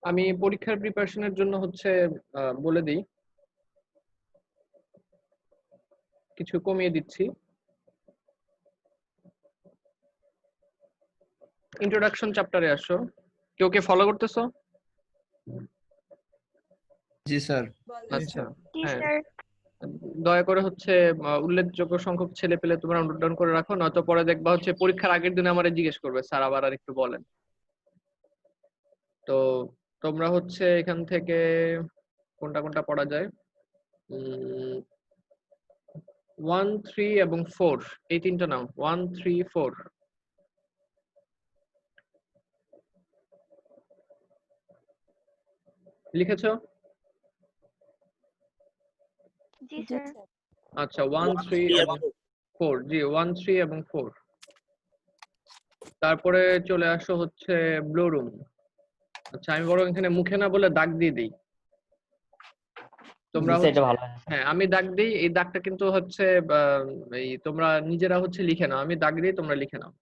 আমি পরীক্ষার প্রিপারেশনের জন্য হচ্ছে বলে দিই, কিছু কমিয়ে দিচ্ছি। ইন্ট্রোডাকশন চ্যাপ্টারে আসো। কেউ কে ফলো করতেছো? জি স্যার। আচ্ছা, হ্যাঁ, দয়া করে হচ্ছে উল্লেখযোগ্য সংখ্যক ছেলে পেলে তোমরা নোট ডাউন করে রাখো, নয়তো পরে দেখবা হচ্ছে পরীক্ষার আগের দিন আমারে জিজ্ঞেস করবে, স্যার আবার আর একটু বলেন। তো তোমরা হচ্ছে এখান থেকে কোনটা কোনটা পড়া যায়, 1, 3 এবং 4, এই তিনটা নাও। 1, 3, 4 লিখেছো? জি স্যার। আচ্ছা, 1, 3 এবং 4। জি, 1, 3 এবং 4। তারপরে চলে আসো হচ্ছে ব্লু রুম। আচ্ছা, আমি বরং এখানে মুখে না বলে দাগ দিয়ে দিই। তোমরা হচ্ছে, হ্যাঁ, আমি দাগ দিই, এই দাগটা কিন্তু হচ্ছে এই তোমরা নিজেরা হচ্ছে লিখে নাও, আমি দাগ দিই, তোমরা লিখে নাও।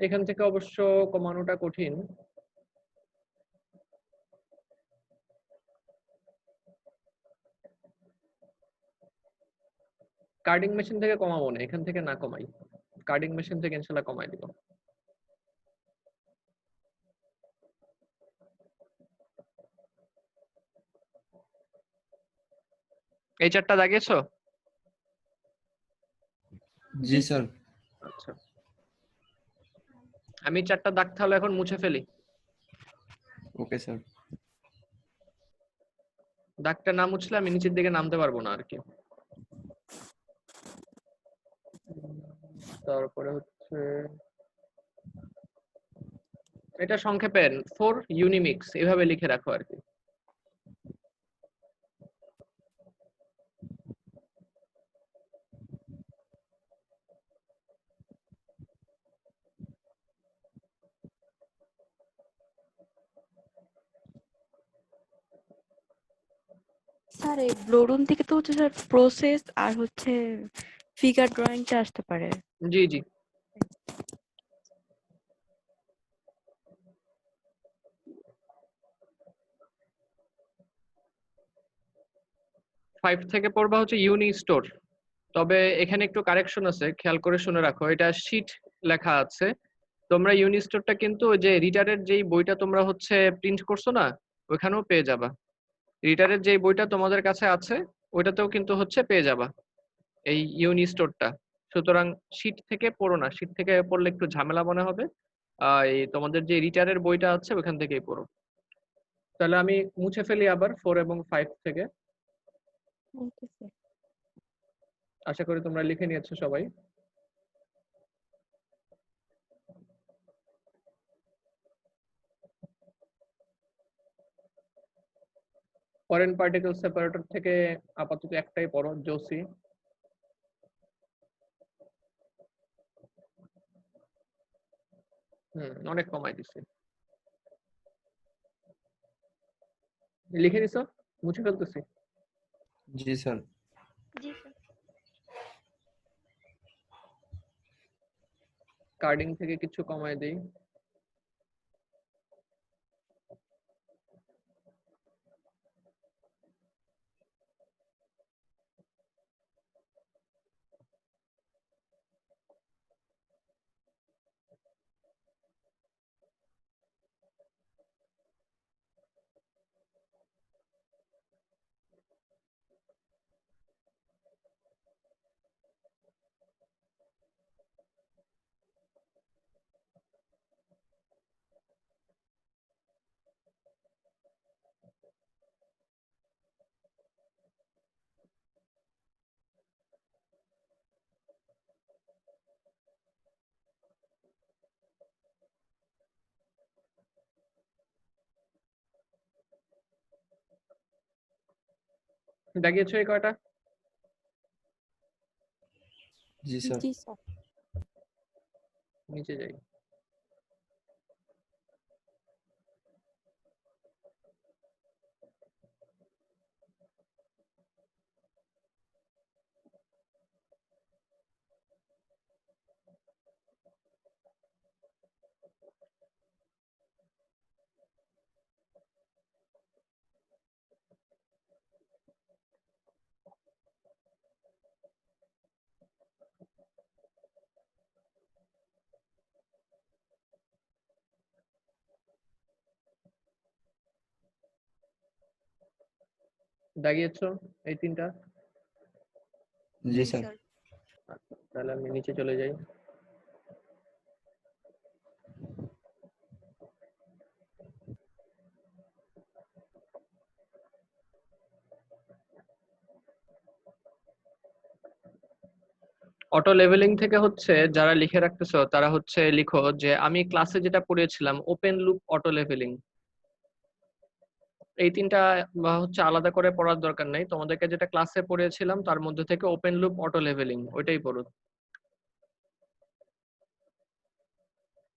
এখান থেকে অবশ্য কমানোটা কঠিন। কার্ডিং মেশিন থেকে কমাবো না, এখান থেকে না কমাই, কার্ডিং মেশিন থেকে ইনশাল্লাহ কমাই দিব। এই চারটা দাগিয়েছো? জি স্যার। আচ্ছা, আমি চারটা দাগ তাহলে এখন মুছে ফেলি। Okay sir. দাগটা না মুছলে আমি নিচের দিকে নামতে পারবো না আর কি। তারপরে হচ্ছে এটা সংক্ষেপে 4 ইউনিমিক্স এভাবে লিখে রাখো আর কি। স্যার এই ব্লোরুম থেকে তো হচ্ছে স্যার প্রসেস আর হচ্ছে ফিগার ড্রয়িংটা আসতে পারে। জি জি, 5 থেকে পড়বা হচ্ছে ইউনি স্টোর। তবে এখানে একটু কারেকশন আছে, খেয়াল করে শুনে রাখো, এটা শীট লেখা আছে। তোমরা ইউনি স্টোরটা কিন্তু ওই যে রিটারের যেই বইটা তোমরা হচ্ছে প্রিন্ট করছো না, ওখানেও পেয়ে যাবা। রিটারের যেই বইটা তোমাদের কাছে আছে ওইটাতেও কিন্তু হচ্ছে পেয়ে যাবা এই ইউনি স্টোরটা। সুতরাং শীট থেকে পড়ো না, শীট থেকে পড়লে একটু ঝামেলা মনে হবে। এই তোমাদের যে রিটারের বইটা আছে ওখান থেকেই পড়ো। তাহলে আমি মুছে ফেলি আবার 4 এবং 5 থেকে। Okay sir. আশা করি তোমরা লিখে নিয়েছো সবাই। ফরেন পার্টিকেল সেপারেটর থেকে আপাতত একটাই পড়ো, জোসি। অনেক কমাই দিছি। লিখে দিছো? মুছে ফেলতেছি। জি স্যার। জি স্যার। কার্ডিং থেকে কিছু কমাই দেই। দাগিয়েছো এই কয়টা? জি স্যার। জি স্যার। নিচে যাই। দাগিয়েছো এই তিনটা? জি স্যার। আচ্ছা, তাহলে আমি নিচে চলে যাই। অটো লেভেলিং থেকে হচ্ছে যারা লিখে রাখতেছো তারা হচ্ছে লিখো যে আমি ক্লাসে যেটা পড়িয়েছিলাম ওপেন লুপ অটো লেভেলিং। এই তিনটা হচ্ছে আলাদা করে পড়ার দরকার নাই, তোমাদেরকে যেটা ক্লাসে পড়িয়েছিলাম তার মধ্যে থেকে ওপেন লুপ অটো লেভেলিং ওইটাই পড়ো,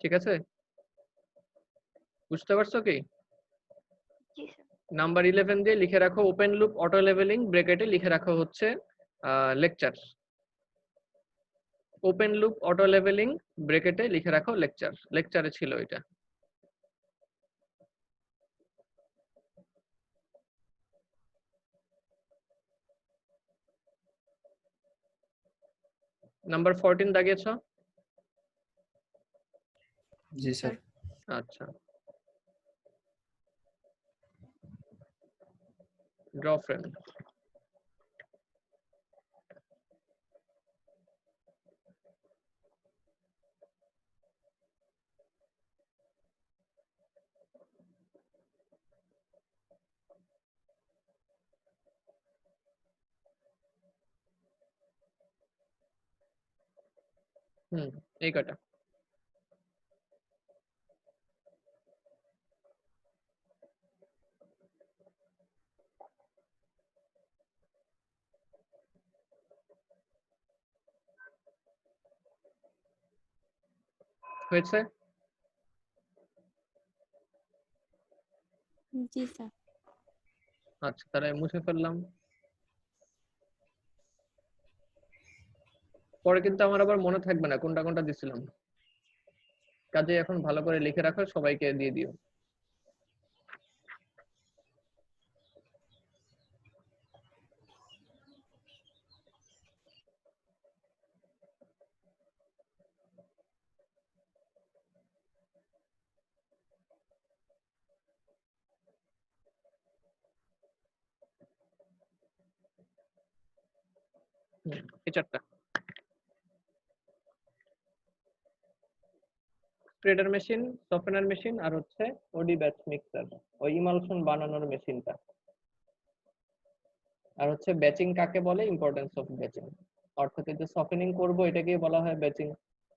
ঠিক আছে? বুঝতে পারছো কি? জি স্যার। নাম্বার 11 দিয়ে লিখে রাখো ওপেন লুপ অটো লেভেলিং, ব্র্যাকেটে লিখে রাখো হচ্ছে lecture. Open loop auto leveling ব্র্যাকেটে লিখে রাখো লেকচার, লেকচারে ছিল এটা। নাম্বার 14 দাগিয়েছ? জি স্যার। আচ্ছা, ড্র ফ্রেম। এই কটা। হয়েছে? জি স্যার। আচ্ছা, তাহলে মুছে ফেললাম। পরে কিন্তু আমার আবার মনে থাকবে না কোনটা কোনটা দিছিলাম, কাজে এখন ভালো করে লিখে রাখো, সবাইকে দিয়ে দিও। এই চারটা। স্প্রেডার মেশিন, সফটওয়্যার মেশিন, আর হচ্ছে ওডি ব্যাচ মিক্সার, ওই ইমালশন বানানোর মেশিনটা। আর হচ্ছে ব্যাচিং কাকে বলে, ইম্পর্টেন্স অফ ব্যাচিং, অর্থাৎ এই যে সফেনিং করব এটাকেই বলা হয় ব্যাচিং।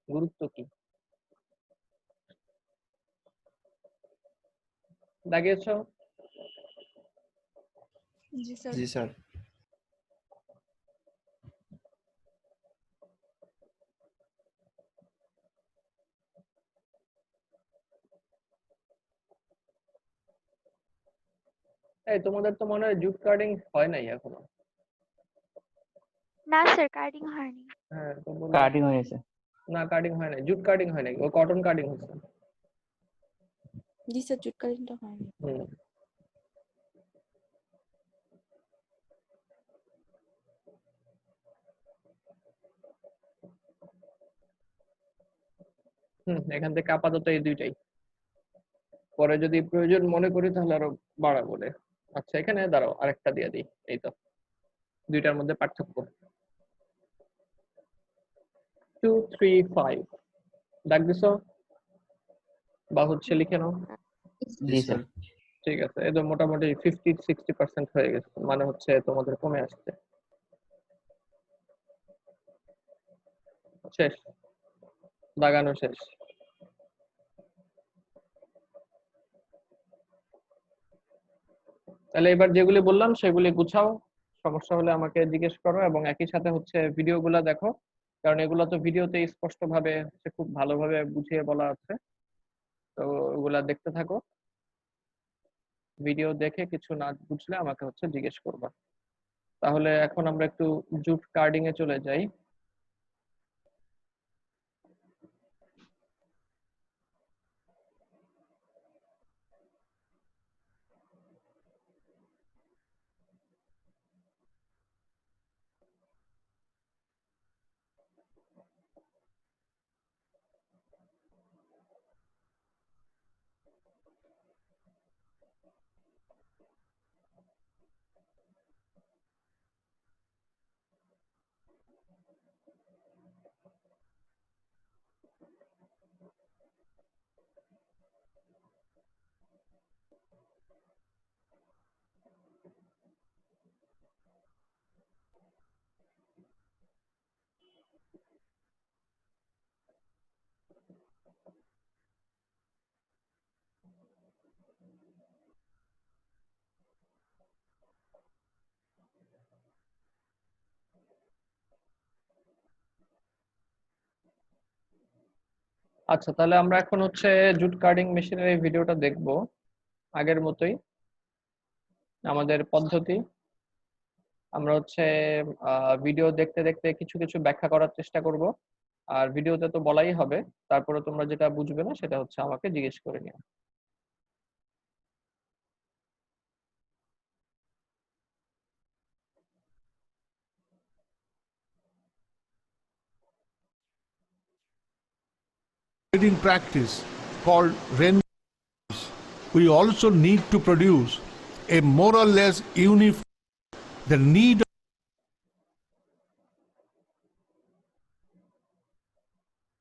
গুরুত্ব কি দাগিয়েছ? জি স্যার। জি স্যার। এই তোমাদের তো মনে হয় জুট কার্ডিং হয় নাই এখনো? না স্যার, কার্ডিং হয়নি। হ্যাঁ, তো বললাম কাটিং হয়েছে। না, কার্ডিং হয় নাই, জুট কার্ডিং হয় নাই, ও কটন কার্ডিং হচ্ছে। জি স্যার, জুট কাটিংটা হয়নি। হুম এখান থেকে আপাতত এই দুইটাই, পরে যদি প্রয়োজন মনে করি তাহলে আরো বাড়াবো বলে। আচ্ছা, এখানে দাঁড়াও আরেকটা দিয়ে দিই, এই তো দুইটার মধ্যে পার্থক্য। 2 3 5 দাগ দিছো বা হচ্ছে লিখে নাও। জি স্যার। ঠিক আছে, এই তো মোটামুটি 50-60% হয়ে গেছে, মানে হচ্ছে তোমাদের কমে আসছে। শেষ, দাগানো শেষ। তাহলে এবার যেগুলি বললাম সেগুলি গুছাও, সমস্যা হলে আমাকে জিজ্ঞেস করো, এবং একই সাথে হচ্ছে ভিডিওগুলো দেখো, কারণ এগুলো তো ভিডিওতে স্পষ্ট ভাবে হচ্ছে খুব ভালোভাবে বুঝিয়ে বলা আছে, তো ওগুলা দেখতে থাকো। ভিডিও দেখে কিছু না বুঝলে আমাকে হচ্ছে জিজ্ঞেস করবা। তাহলে এখন আমরা একটু জুট কার্ডিং এ চলে যাই। আচ্ছা, তাহলে আমরা এখন হচ্ছে জুট কার্ডিং মেশিনের এই ভিডিওটা দেখব আগের মতোই আমাদের পদ্ধতি। আমরা হচ্ছে ভিডিও দেখতে দেখতে কিছু কিছু ব্যাখ্যা করার চেষ্টা করব। আর ভিডিওতে তো বলাই হবে, তারপরে তোমরা যেটা বুঝবে না সেটা হচ্ছে আমাকে জিজ্ঞেস করে নিও। Trading practice called rain. We also need to produce a more or less uniform. The need of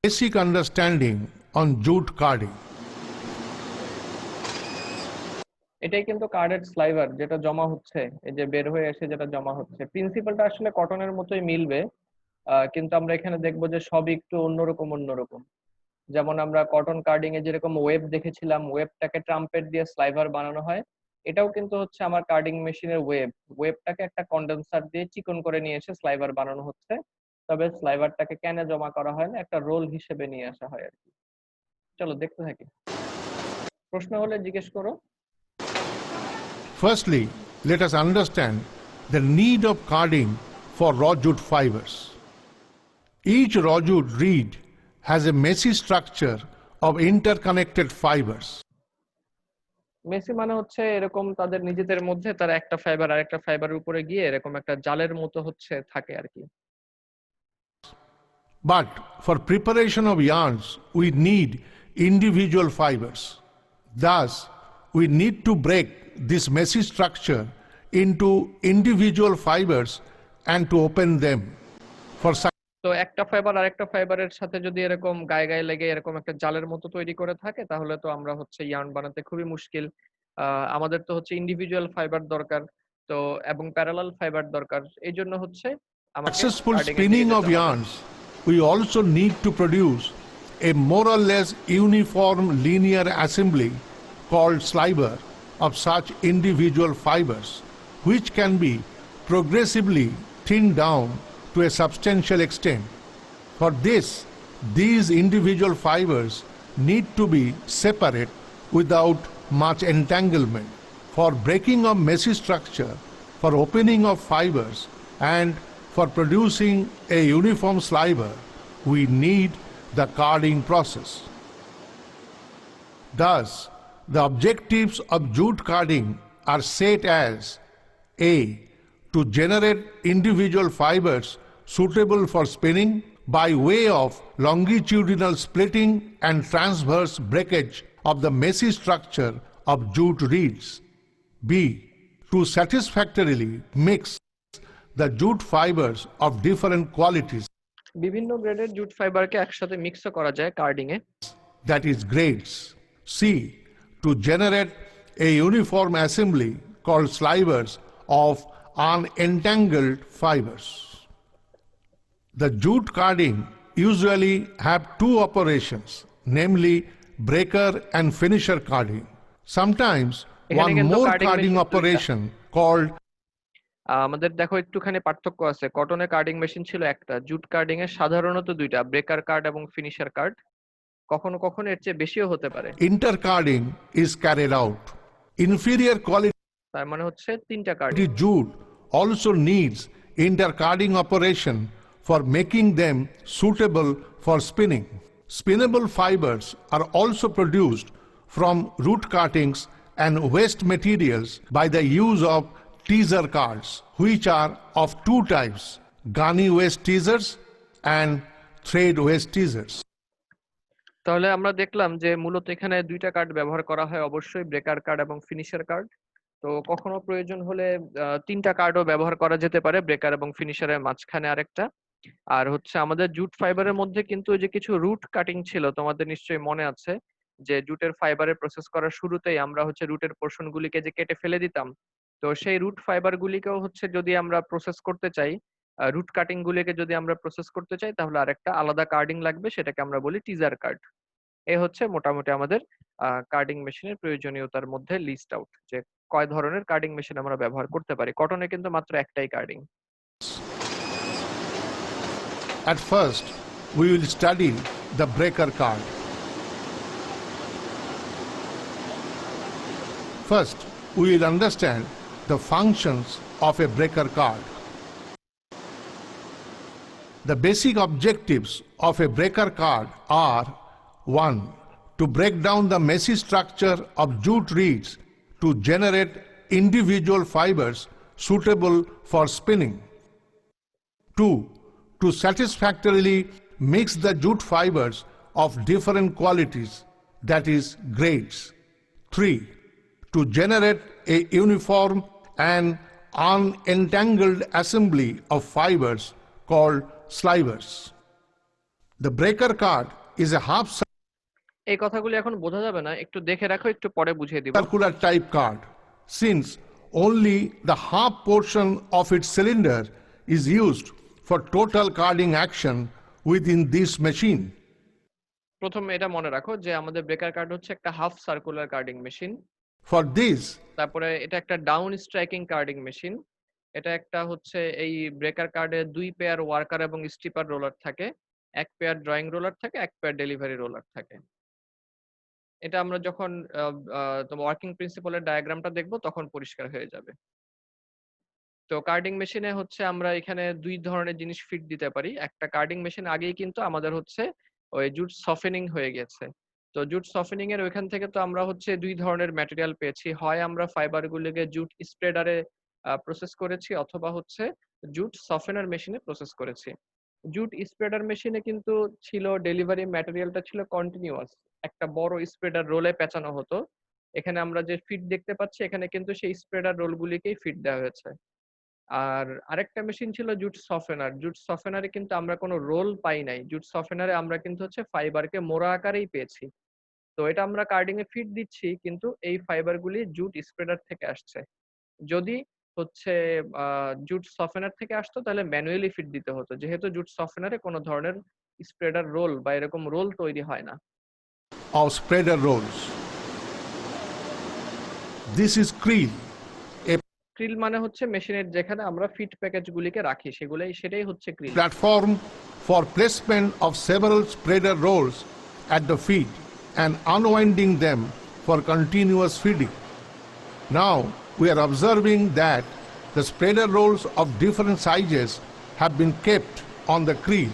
basic understanding on jute carding. এটাই কিন্তু কার্ডের স্লাইভার যেটা জমা হচ্ছে, এই যে বের হয়ে এসে যেটা জমা হচ্ছে, প্রিন্সিপালটা আসলে কটনের মতোই মিলবে। কিন্তু আমরা এখানে দেখবো যে সবই একটু অন্যরকম অন্যরকম। যেমন আমরা কটন কার্ডিং এ যেরকম ওয়েব দেখেছিলাম, ওয়েবটাকে ট্রাম্পেট দিয়ে স্লাইভার বানানো হয়, এটাও কিন্তু হচ্ছে আমার কার্ডিং মেশিনের ওয়েবটাকে একটা কন্ডেন্সার দিয়ে চিকন করে নিয়ে এসে স্লাইভার বানানো হচ্ছে। তবে স্লাইভারটাকে ক্যানে জমা করা হয় না, একটা রোল হিসেবে নিয়ে আসা হয় আর কি। চলো দেখতে থাকি, প্রশ্ন হলে জিজ্ঞেস করো। Firstly, let us understand the need of carding for raw jute fibers. Each raw jute reed has a messy structure of interconnected fibers. Messi মানে হচ্ছে এরকম তাদের নিজেদের মধ্যে তারা একটা ফাইবার আর একটা ফাইবারের উপরে গিয়ে এরকম একটা জালের মতো হচ্ছে থাকে আর কি। But for preparation of yarns, we need individual fibers. Thus, we need to break this messy structure into individual fibers and to open them. For তো একটা ফাইবার আর একটা ফাইবারের সাথে যদি এরকম গায়ে গায়ে লেগে এরকম একটা জালের মতো তৈরি করে থাকে, তাহলে তো আমরা হচ্ছে ইয়ার্ন বানাতে খুবই মুশকিল। আমাদের তো হচ্ছে ইন্ডিভিজুয়াল ফাইবার দরকার, তো এবং প্যারালাল ফাইবার দরকার। এই জন্য হচ্ছে আমাকে successful কার্ডিং এর দিকে spinning of যেতে হবে। yarns, we also need to produce a more or less uniform linear assembly called sliver of such individual fibers, which can be progressively thinned down to a substantial extent. For this, these individual fibers need to be separate without much entanglement. For breaking of messy structure, for opening of fibers, and for producing a uniform sliver, we need the carding process. Thus, the objectives of jute carding are set as A. To generate individual fibers suitable for spinning by way of longitudinal splitting and transverse breakage of the messy structure of jute reeds. B. To satisfactorily mix the jute fibers of different qualities, বিভিন্ন গ্রেডের jute ফাইবারকে একসাথে mix করা যায় carding A. that is grades. C. To generate a uniform assembly called slivers of unentangled fibers. The jute carding usually have two operations, namely breaker and finisher carding. Sometimes এখানে one কিন্তু more carding carding machine দুইটা। operation called আমাদের দেখো একটুখানি পার্থক্য আছে, কটনে carding machine ছিল একটা, জুট কার্ডিং এ সাধারণত দুইটা, ব্রেকার কার্ড এবং ফিনিশার কার্ড। কখনো কখনো এর চেয়ে বেশিও হতে পারে। intercarding is carried out. Inferior quality তার মানে হচ্ছে তিনটা carding. jute also needs intercarding operation for making them suitable for spinning. Spinnable fibers are also produced from root cuttings and waste materials by the use of teaser cards, which are of two types, gunny waste teasers and thread waste teasers. তাহলে আমরা দেখলাম যে মূলত এখানে দুইটা card ব্যবহার করা হয়, অবশ্যই ব্রেকার কার্ড এবং ফিনিশার কার্ড। তো কখনো প্রয়োজন হলে তিনটা কার্ডও ব্যবহার করা যেতে পারে, ব্রেকার এবং ফিনিশারের মাঝখানে আরেকটা। আর হচ্ছে আমাদের জুট ফাইবারের মধ্যে কিন্তু ওই যে কিছু রুট কাটিং ছিল, তোমাদের নিশ্চয়ই মনে আছে যে জুটের ফাইবারে প্রসেস করার শুরুতেই আমরা হচ্ছে রুটের পোর্শন গুলিকে যে কেটে ফেলে দিতাম। তো সেই রুট ফাইবার গুলিকেও হচ্ছে যদি আমরা প্রসেস করতে চাই, রুট কাটিং গুলিকে যদি আমরা প্রসেস করতে চাই, তাহলে আরেকটা আলাদা কার্ডিং লাগবে, সেটাকে আমরা বলি টিজার কার্ড। এই হচ্ছে মোটামুটি আমাদের কার্ডিং মেশিনের প্রয়োজনীয়তার মধ্যে লিস্ট আউট, যে কয় ধরনের কার্ডিং মেশিন আমরা ব্যবহার করতে পারি। কটনে কিন্তু মাত্র একটাই carding. At first, we will study the breaker card. First, we will understand the functions of a breaker card. The basic objectives of a breaker card are: 1. To break down the messy structure of jute reeds to generate individual fibers suitable for spinning. 2. To satisfactorily mix the jute fibers of different qualities, that is, grades. 3. To generate a uniform and unentangled assembly of fibers called slivers. The breaker card is a half এই কথাগুলি এখন বোঝা যাবে না, একটু দেখে রাখো, একটু পরে বুঝিয়ে দিব। circular type card, since only the half portion of its cylinder is used for total carding action within this machine. প্রথমে এটা মনে রাখো যে আমাদের ব্রেকার কার্ড হচ্ছে একটা half circular carding machine. For this, তারপরে এটা একটা ডাউন স্ট্রাইকিং কার্ডিং মেশিন। এটা একটা হচ্ছে এই ব্রেকার কার্ডে 2 পেয়ার ওয়ার্কার এবং স্টিপার রোলার থাকে, 1 পেয়ার ড্রয়িং রোলার থাকে, 1 পেয়ার ডেলিভারি রোলার থাকে। এটা আমরা যখন তোমার ওয়ার্কিং প্রিন্সিপালের ডায়াগ্রামটা দেখবো তখন পরিষ্কার হয়ে যাবে। তো কার্ডিং মেশিনে হচ্ছে আমরা এখানে 2 ধরনের জিনিস ফিট দিতে পারি। একটা কার্ডিং মেশিন আগেই কিন্তু আমাদের হচ্ছে ওই জুট সফেনিং হয়ে গেছে। তো জুট সফেনিং এর ওইখান থেকে তো আমরা হচ্ছে 2 ধরনের ম্যাটেরিয়াল পেয়েছি, হয় আমরা ফাইবার গুলিকে জুট স্প্রেডারে প্রসেস করেছি, অথবা হচ্ছে জুট সফেনার মেশিনে প্রসেস করেছি। জুট স্প্রেডার মেশিনে কিন্তু ছিল ডেলিভারি ম্যাটেরিয়ালটা ছিল কন্টিনিউয়াস, একটা বড় স্প্রেডার রোলে পেঁচানো হতো। এখানে আমরা যে ফিট দেখতে পাচ্ছি এখানে কিন্তু সেই স্প্রেডার রোলগুলিকেই ফিট দেওয়া হয়েছে। আর আরেকটা মেশিন ছিল জুট সফেনার। জুট সফেনারে কিন্তু আমরা কোনো রোল পাই নাই, জুট সফেনারে আমরা কিন্তু হচ্ছে ফাইবারকে মোড়া আকারেই পেয়েছি। তো এটা আমরা কার্ডিং এ ফিট দিচ্ছি, কিন্তু এই ফাইবার গুলি জুট স্প্রেডার থেকে আসছে। যদি হচ্ছে জুট সফেনার থেকে আসতো তাহলে ম্যানুয়ালি ফিট দিতে হতো, যেহেতু জুট সফেনারে কোনো ধরনের স্প্রেডার রোল বা এরকম রোল তৈরি হয় না। of spreader rolls. This is creel, a krill মানে হচ্ছে মেশিনের যেখানে আমরা ফিট প্যাকেজ গুলিকে রাখি সেটাই হচ্ছে krill. platform for placement of several spreader rolls at the feet and unwinding them for continuous feeding. Now we are observing that the spreader rolls of different sizes have been kept on the creel.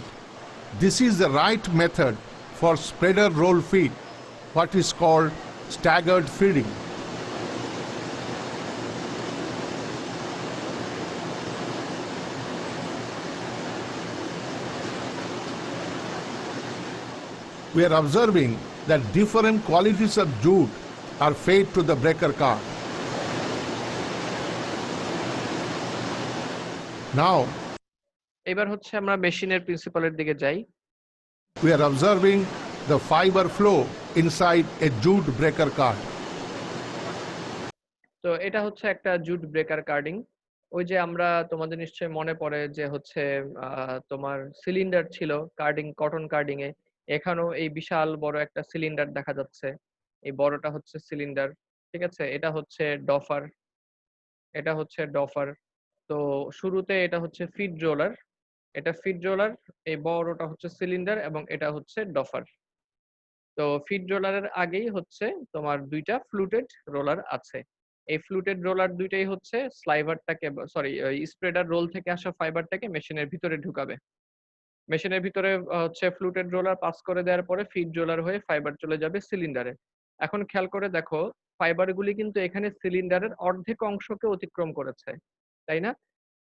This is the right method for spreader roll feed, what is called staggered feeding. We are observing that different qualities of jute are fed to the breaker card. Now এবার হচ্ছে আমরা মেশিনের প্রিন্সিপালের দিকে যাই। we are observing the fiber flow inside a jute breaker card. তো এটা হচ্ছে একটা জুট ব্রেকার কার্ডিং। ওই যে আমরা তোমাদের নিশ্চয়ই মনে পড়ে যে হচ্ছে তোমার সিলিন্ডার ছিল কার্ডিং, কটন কার্ডিং এ। এখানেও এই বিশাল বড় একটা সিলিন্ডার দেখা যাচ্ছে, এই বড়টা হচ্ছে সিলিন্ডার, ঠিক আছে। এটা হচ্ছে ডফার, এটা হচ্ছে ডফার। তো শুরুতে এটা হচ্ছে ফিড রোলার, এটা ফিড রোলার, এই বড়টা হচ্ছে সিলিন্ডার এবং এটা হচ্ছে ডফার। তো ফিড রোলারের আগেই হচ্ছে তোমার 2টা ফ্লুটেড রোলার আছে। এই ফ্লুটেড রোলার 2টাই হচ্ছে স্লাইভারটাকে, সরি, স্প্রেডার রোল থেকে আসা ফাইবারটাকে মেশিনের ভিতরে ঢুকাবে। মেশিনের ভিতরে হচ্ছে ফ্লুটেড রোলার পাস করে দেওয়ার পরে ফিড রোলার হয়ে ফাইবার চলে যাবে সিলিন্ডারে। এখন খেয়াল করে দেখো ফাইবারগুলি কিন্তু এখানে সিলিন্ডারের অর্ধেক অংশকে অতিক্রম করেছে, তাই না?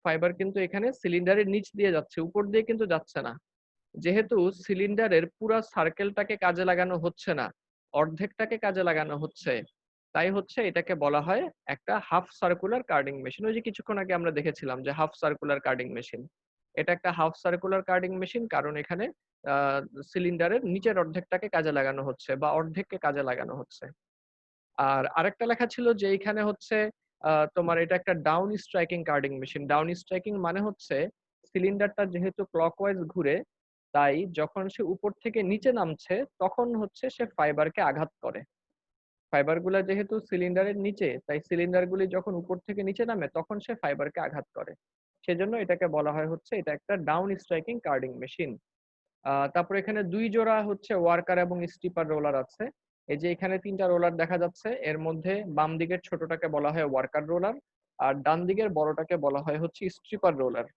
ফাইবার কিন্তু এখানে সিলিন্ডারের নিচ দিয়ে যাচ্ছে, উপর দিয়ে কিন্তু যাচ্ছে না। যেহেতু সিলিন্ডারের পুরো সার্কেলটাকে কাজে লাগানো হচ্ছে না, অর্ধেকটাকে কাজে লাগানো হচ্ছে, তাই হচ্ছে এটাকে বলা হয় একটা হাফ সার্কুলার কার্ডিং মেশিন। ওই যে কিছুক্ষণ আগে আমরা দেখেছিলাম যে হাফ সার্কুলার কার্ডিং মেশিন। এটা একটা হাফ সার্কুলার কার্ডিং মেশিন, কারণ এখানে সিলিন্ডারের নিচের অর্ধেকটাকে কাজে লাগানো হচ্ছে বা অর্ধেককে কাজে লাগানো হচ্ছে। আর আরেকটা লেখা ছিল যে এইখানে হচ্ছে তোমার এটা একটা down striking carding machine. Down striking মানে হচ্ছে সিলিন্ডারটা যেহেতু ক্লকওয়াইজ ঘুরে, তাই যখন সে উপর থেকে নিচে নামছে তখন হচ্ছে সে ফাইবারকে আঘাত করে। ফাইবারগুলো যেহেতু সিলিন্ডারের নিচে, তাই সিলিন্ডারগুলি যখন উপর থেকে নিচে নামে তখন সে ফাইবারকে আঘাত করে। সেজন্য এটাকে বলা হয় হচ্ছে এটা একটা ডাউন স্ট্রাইকিং কার্ডিং মেশিন। তারপর এখানে 2 জোড়া হচ্ছে ওয়ার্কার এবং স্টিপার রোলার আছে। এই যে এখানে 3টা রোলার দেখা যাচ্ছে, এর মধ্যে বাম দিকের ছোটটাকে বলা হয় ওয়ার্কার রোলার, আর ডান দিকের বড়টাকে বলা হয় হচ্ছে স্ট্রিপার রোলার।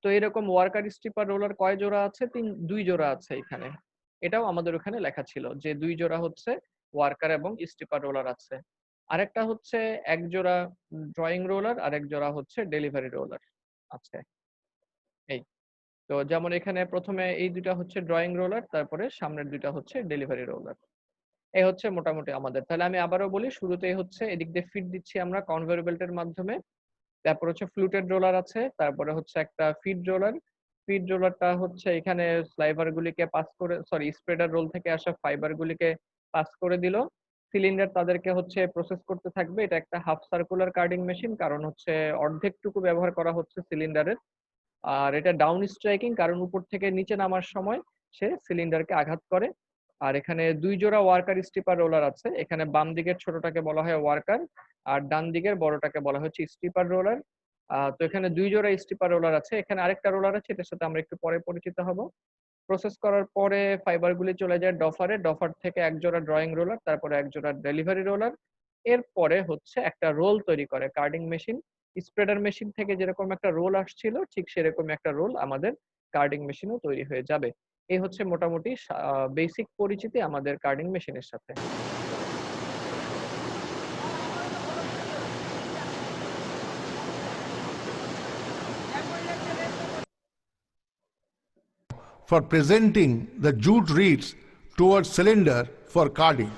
তো এরকম ওয়ার্কার স্ট্রিপার রোলার কয় জোড়া আছে? 2 জোড়া আছে এখানে। এটাও আমাদের ওখানে লেখা ছিল যে 2 জোড়া হচ্ছে ওয়ার্কার এবং স্ট্রিপার রোলার আছে। আরেকটা হচ্ছে 1 জোড়া ড্রয়িং রোলার আর 1 জোড়া হচ্ছে ডেলিভারি রোলার আছে। এই তো যেমন এখানে প্রথমে এই দুইটা হচ্ছে ড্রয়িং রোলার, তারপরে সামনের দুইটা হচ্ছে ডেলিভারি রোলার। এই হচ্ছে মোটামুটি আমাদের। তাহলে আমি আবারও বলি, শুরুতেই হচ্ছে এদিক দিয়ে ফিড দিচ্ছি আমরা কনভেয়র বেল্টের মাধ্যমে। তারপর হচ্ছে ফ্লুটেড রোলার আছে, তারপরে হচ্ছে একটা ফিড রোলার। ফিড রোলারটা হচ্ছে এখানে স্লাইভার গুলিকে পাস করে, সরি, স্প্রেডার রোল থেকে আসা ফাইবার গুলিকে পাস করে দিল। সিলিন্ডার তাদেরকে হচ্ছে প্রসেস করতে থাকবে। এটা একটা হাফ সার্কুলার কার্ডিং মেশিন, কারণ হচ্ছে অর্ধেকটুকু ব্যবহার করা হচ্ছে সিলিন্ডারের। আর এটা ডাউন স্ট্রাইকিং, কারণ উপর থেকে নিচে নামার সময় সে সিলিন্ডারকে আঘাত করে। আর এখানে 2 জোড়া ওয়ার্কার স্টিপার রোলার আছে। এখানে বাম দিকের ছোটটাকে বলা হয় ওয়ার্কার, আর ডান দিকের বড়টাকে বলা হচ্ছে স্টিপার রোলার। তো এখানে 2 জোড়া স্টিপার রোলার আছে। এখানে আরেকটা রোলার আছে, এটার সাথে আমরা একটু পরে পরিচিত হব। প্রসেস করার পরে ফাইবারগুলি চলে যায় ডফারে। ডফার থেকে 1 জোড়া ড্রয়িং রোলার, তারপরে 1 জোড়া ডেলিভারি রোলার। এরপরে হচ্ছে একটা রোল তৈরি করে কার্ডিং মেশিন। স্প্রেডার মেশিন থেকে যেরকম একটা রোল আসছিল, ঠিক সেরকম একটা রোল আমাদের কার্ডিং মেশিনও তৈরি হয়ে যাবে। এই হচ্ছে মোটামুটি বেসিক পরিচিতি আমাদের কার্ডিং মেশিনের সাথে। For presenting the jute reeds towards cylinder for carding.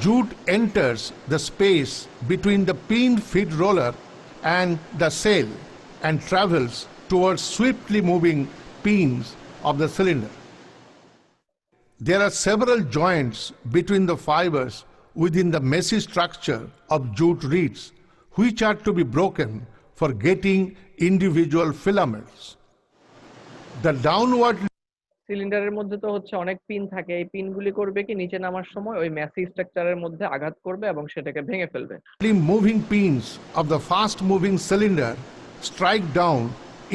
Jute enters the space between the pin feed roller and the sail and travels towards swiftly moving pins of the cylinder. There are several joints between the fibers within the messy structure of jute reeds, which are to be broken for getting individual filaments. The downward সিলিন্ডারের মধ্যে তো হচ্ছে অনেক pin থাকে। এই পিনগুলি করবে কি, নিচে নামার সময় ওই ম্যাসি স্ট্রাকচারের মধ্যে আঘাত করবে এবং সেটাকে ভেঙে ফেলবে। moving pins of the fast moving cylinder strike down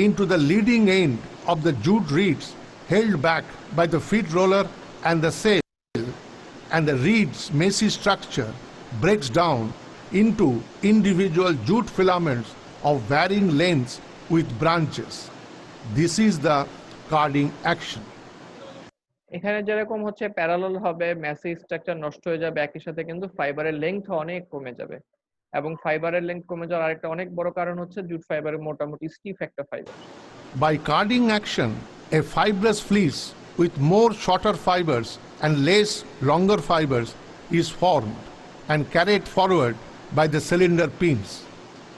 into the leading end of the jute reeds held back by the feed roller and the sail, and the reed's messy structure breaks down into individual jute filaments of varying lengths with branches. This is the carding action. এখানে যেরকম হচ্ছে parallel হবে, Massey structure নষ্ট হয়ে যাবে, একই সাথে কিন্তু ফাইবারের লেন্থ অনেক কমে যাবে। এবং ফাইবারের লেন্থ কমে যাওয়ার আরেকটা অনেক বড় কারণ হচ্ছে জুট ফাইবারের মোটামুটি স্টিফ একটা fibre. By carding action, a fibrous fleece with more shorter fibers and less longer fibers is formed and carried forward by the cylinder pins.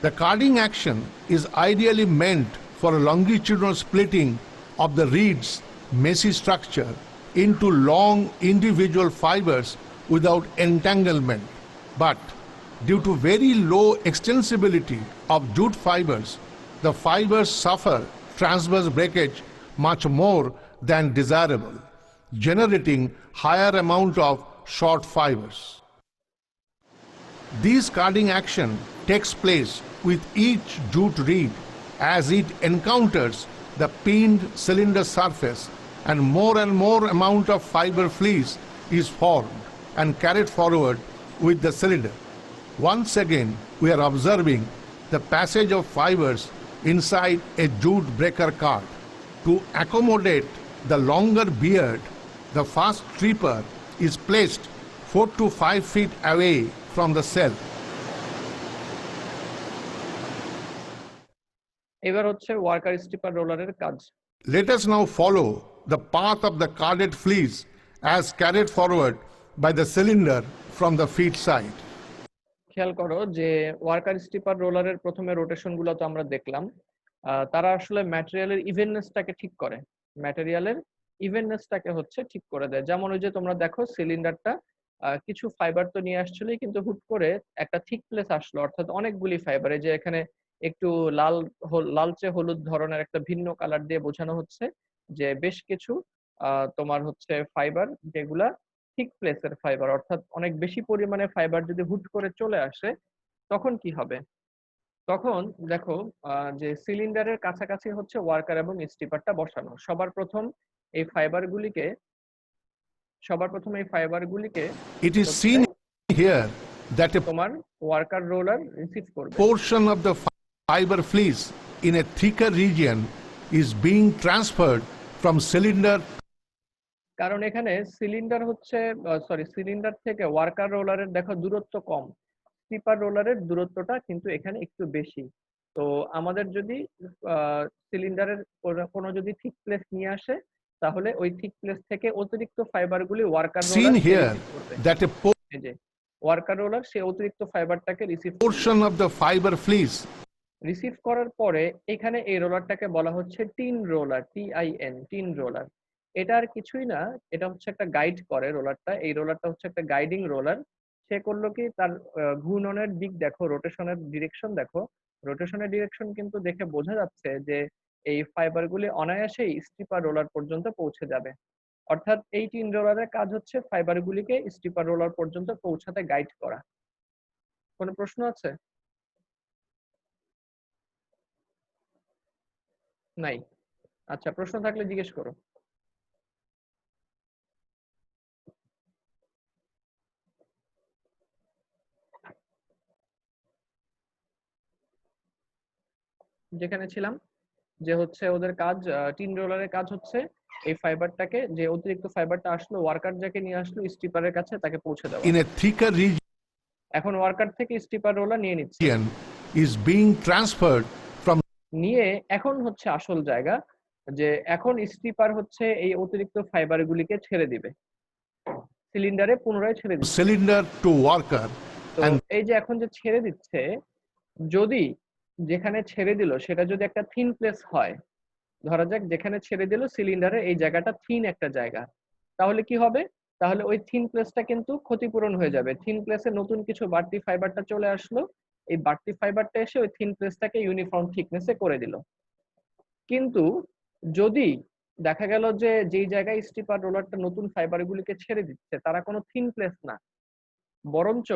The carding action is ideally meant for a longitudinal splitting of the reed's messy structure into long individual fibers without entanglement. But due to very low extensibility of jute fibers, the fibers suffer transverse breakage much more than desirable, generating higher amount of short fibers. This carding action takes place with each jute reed as it encounters the pinned cylinder surface, and more amount of fiber fleece is formed and carried forward with the cylinder. Once again, we are observing the passage of fibers inside a jute breaker card. To accommodate the longer beard, the fast stripper is placed 4 to 5 feet away from the cell. এবার হচ্ছে worker stripper রোলারের কাজ। Let us now follow the path of the carded fleece as carried forward by the cylinder from the feed side. খেয়াল করো যে worker stripper রোলারের প্রথমে rotation গুলো তো আমরা দেখলাম। তারা আসলে ম্যাটেরিয়ালের ইভেননেসটাকে ঠিক করে, ম্যাটেরিয়ালের ইভেননেসটাকে হচ্ছে ঠিক করে দেয়। যেমন ওই যে তোমরা দেখো সিলিন্ডারটা কিছু ফাইবার তো নিয়ে আসছিল, কিন্তু হুট করে একটা থিক প্লেস আসলো, অর্থাৎ অনেকগুলি ফাইবার, এই যে এখানে একটু লালচে হলুদ ধরনের একটা ভিন্ন কালার দিয়ে বোঝানো হচ্ছে যে বেশ কিছু তোমার হচ্ছে ফাইবার যেগুলা থিক প্লেসের ফাইবার, অর্থাৎ অনেক বেশি পরিমাণে ফাইবার যদি হুট করে চলে আসে তখন কি হবে? তখন দেখো যে সিলিন্ডারের কাছাকাছি হচ্ছে ওয়ার্কার এবং স্টিপারটা বসানো। সবার প্রথম এই ফাইবারগুলিকে It is seen here that a তোমার ওয়ার্কার রোলার রিসিভ করবে। portion of the fiber fleece in a thicker region is being transferred from cylinder কারণ এখানে সিলিন্ডার থেকে ওয়ার্কার রোলারের দেখো দূরত্ব কম, স্টিপার রোলারের দূরত্বটা কিন্তু এখানে একটু বেশি। তো আমাদের যদি সিলিন্ডারের কোনো যদি থিক প্লেস নিয়ে আসে, তাহলে ওই থিক প্লেস থেকে অতিরিক্ত ফাইবারগুলি ওয়ার্কার seen রোলার here করবে। that a এই যে ওয়ার্কার রোলার সে অতিরিক্ত ফাইবারটাকে portion of the fiber fleece receive করার পরে এখানে এই রোলারটাকে বলা হচ্ছে টিন রোলার, টিন রোলার। এটা আর কিছুই না, এটা হচ্ছে একটা গাইড করে রোলারটা। এই রোলারটা হচ্ছে একটা গাইডিং রোলার। সে করলো কি, তার ঘূর্ণনের দিক দেখো, রোটেশনের ডিরেকশন দেখো, রোটেশনের ডিরেকশন কিন্তু দেখে বোঝা যাচ্ছে যে এই ফাইবারগুলি অনায়াসেই স্টিপার রোলার পর্যন্ত পৌঁছে যাবে। অর্থাৎ এই টিন রোলারের কাজ হচ্ছে ফাইবারগুলিকে স্টিপার রোলার পর্যন্ত পৌঁছাতে গাইড করা। কোনো প্রশ্ন আছে? নাই? আচ্ছা, প্রশ্ন থাকলে জিজ্ঞেস করো। যেখানে ছিলাম, যে হচ্ছে ওদের কাজ, টিন রোলারের কাজ হচ্ছে এই ফাইবারটাকে, যে অতিরিক্ত ফাইবারটা আসলো ওয়ার্কার যাকে নিয়ে আসলো স্টিপারের কাছে, তাকে পৌঁছে দেওয়া। in a thicker এখন ওয়ার্কার থেকে স্টিপার রোলার নিয়ে নিচ্ছে, region is being transferred from নিয়ে এখন হচ্ছে আসল জায়গা, যে এখন স্টিপার হচ্ছে এই অতিরিক্ত ফাইবারগুলিকে ছেড়ে দিবে, সিলিন্ডারে পুনরায় ছেড়ে দিবে। cylinder to worker তো and এই যে এখন যে ছেড়ে দিচ্ছে, যদি যেখানে ছেড়ে দিল সেটা যদি একটা থিন প্লেস হয়, ধরা যাক যেখানে ছেড়ে দিল সিলিন্ডারে এই জায়গাটা থিন একটা জায়গা, তাহলে কি হবে? তাহলে ওই থিন প্লেসটা কিন্তু ক্ষতিপূরণ হয়ে যাবে। থিন প্লেসে নতুন কিছু বাড়তি ফাইবারটা চলে আসলো, এই বাড়তি ফাইবারটা এসে ওই থিন প্লেসটাকে ইউনিফর্ম থিকনেসে করে দিল। কিন্তু যদি দেখা গেল যে যেই জায়গায় স্টিপার রোলারটা নতুন ফাইবারগুলিকে ছেড়ে দিচ্ছে তারা কোনো থিন প্লেস না, বরঞ্চ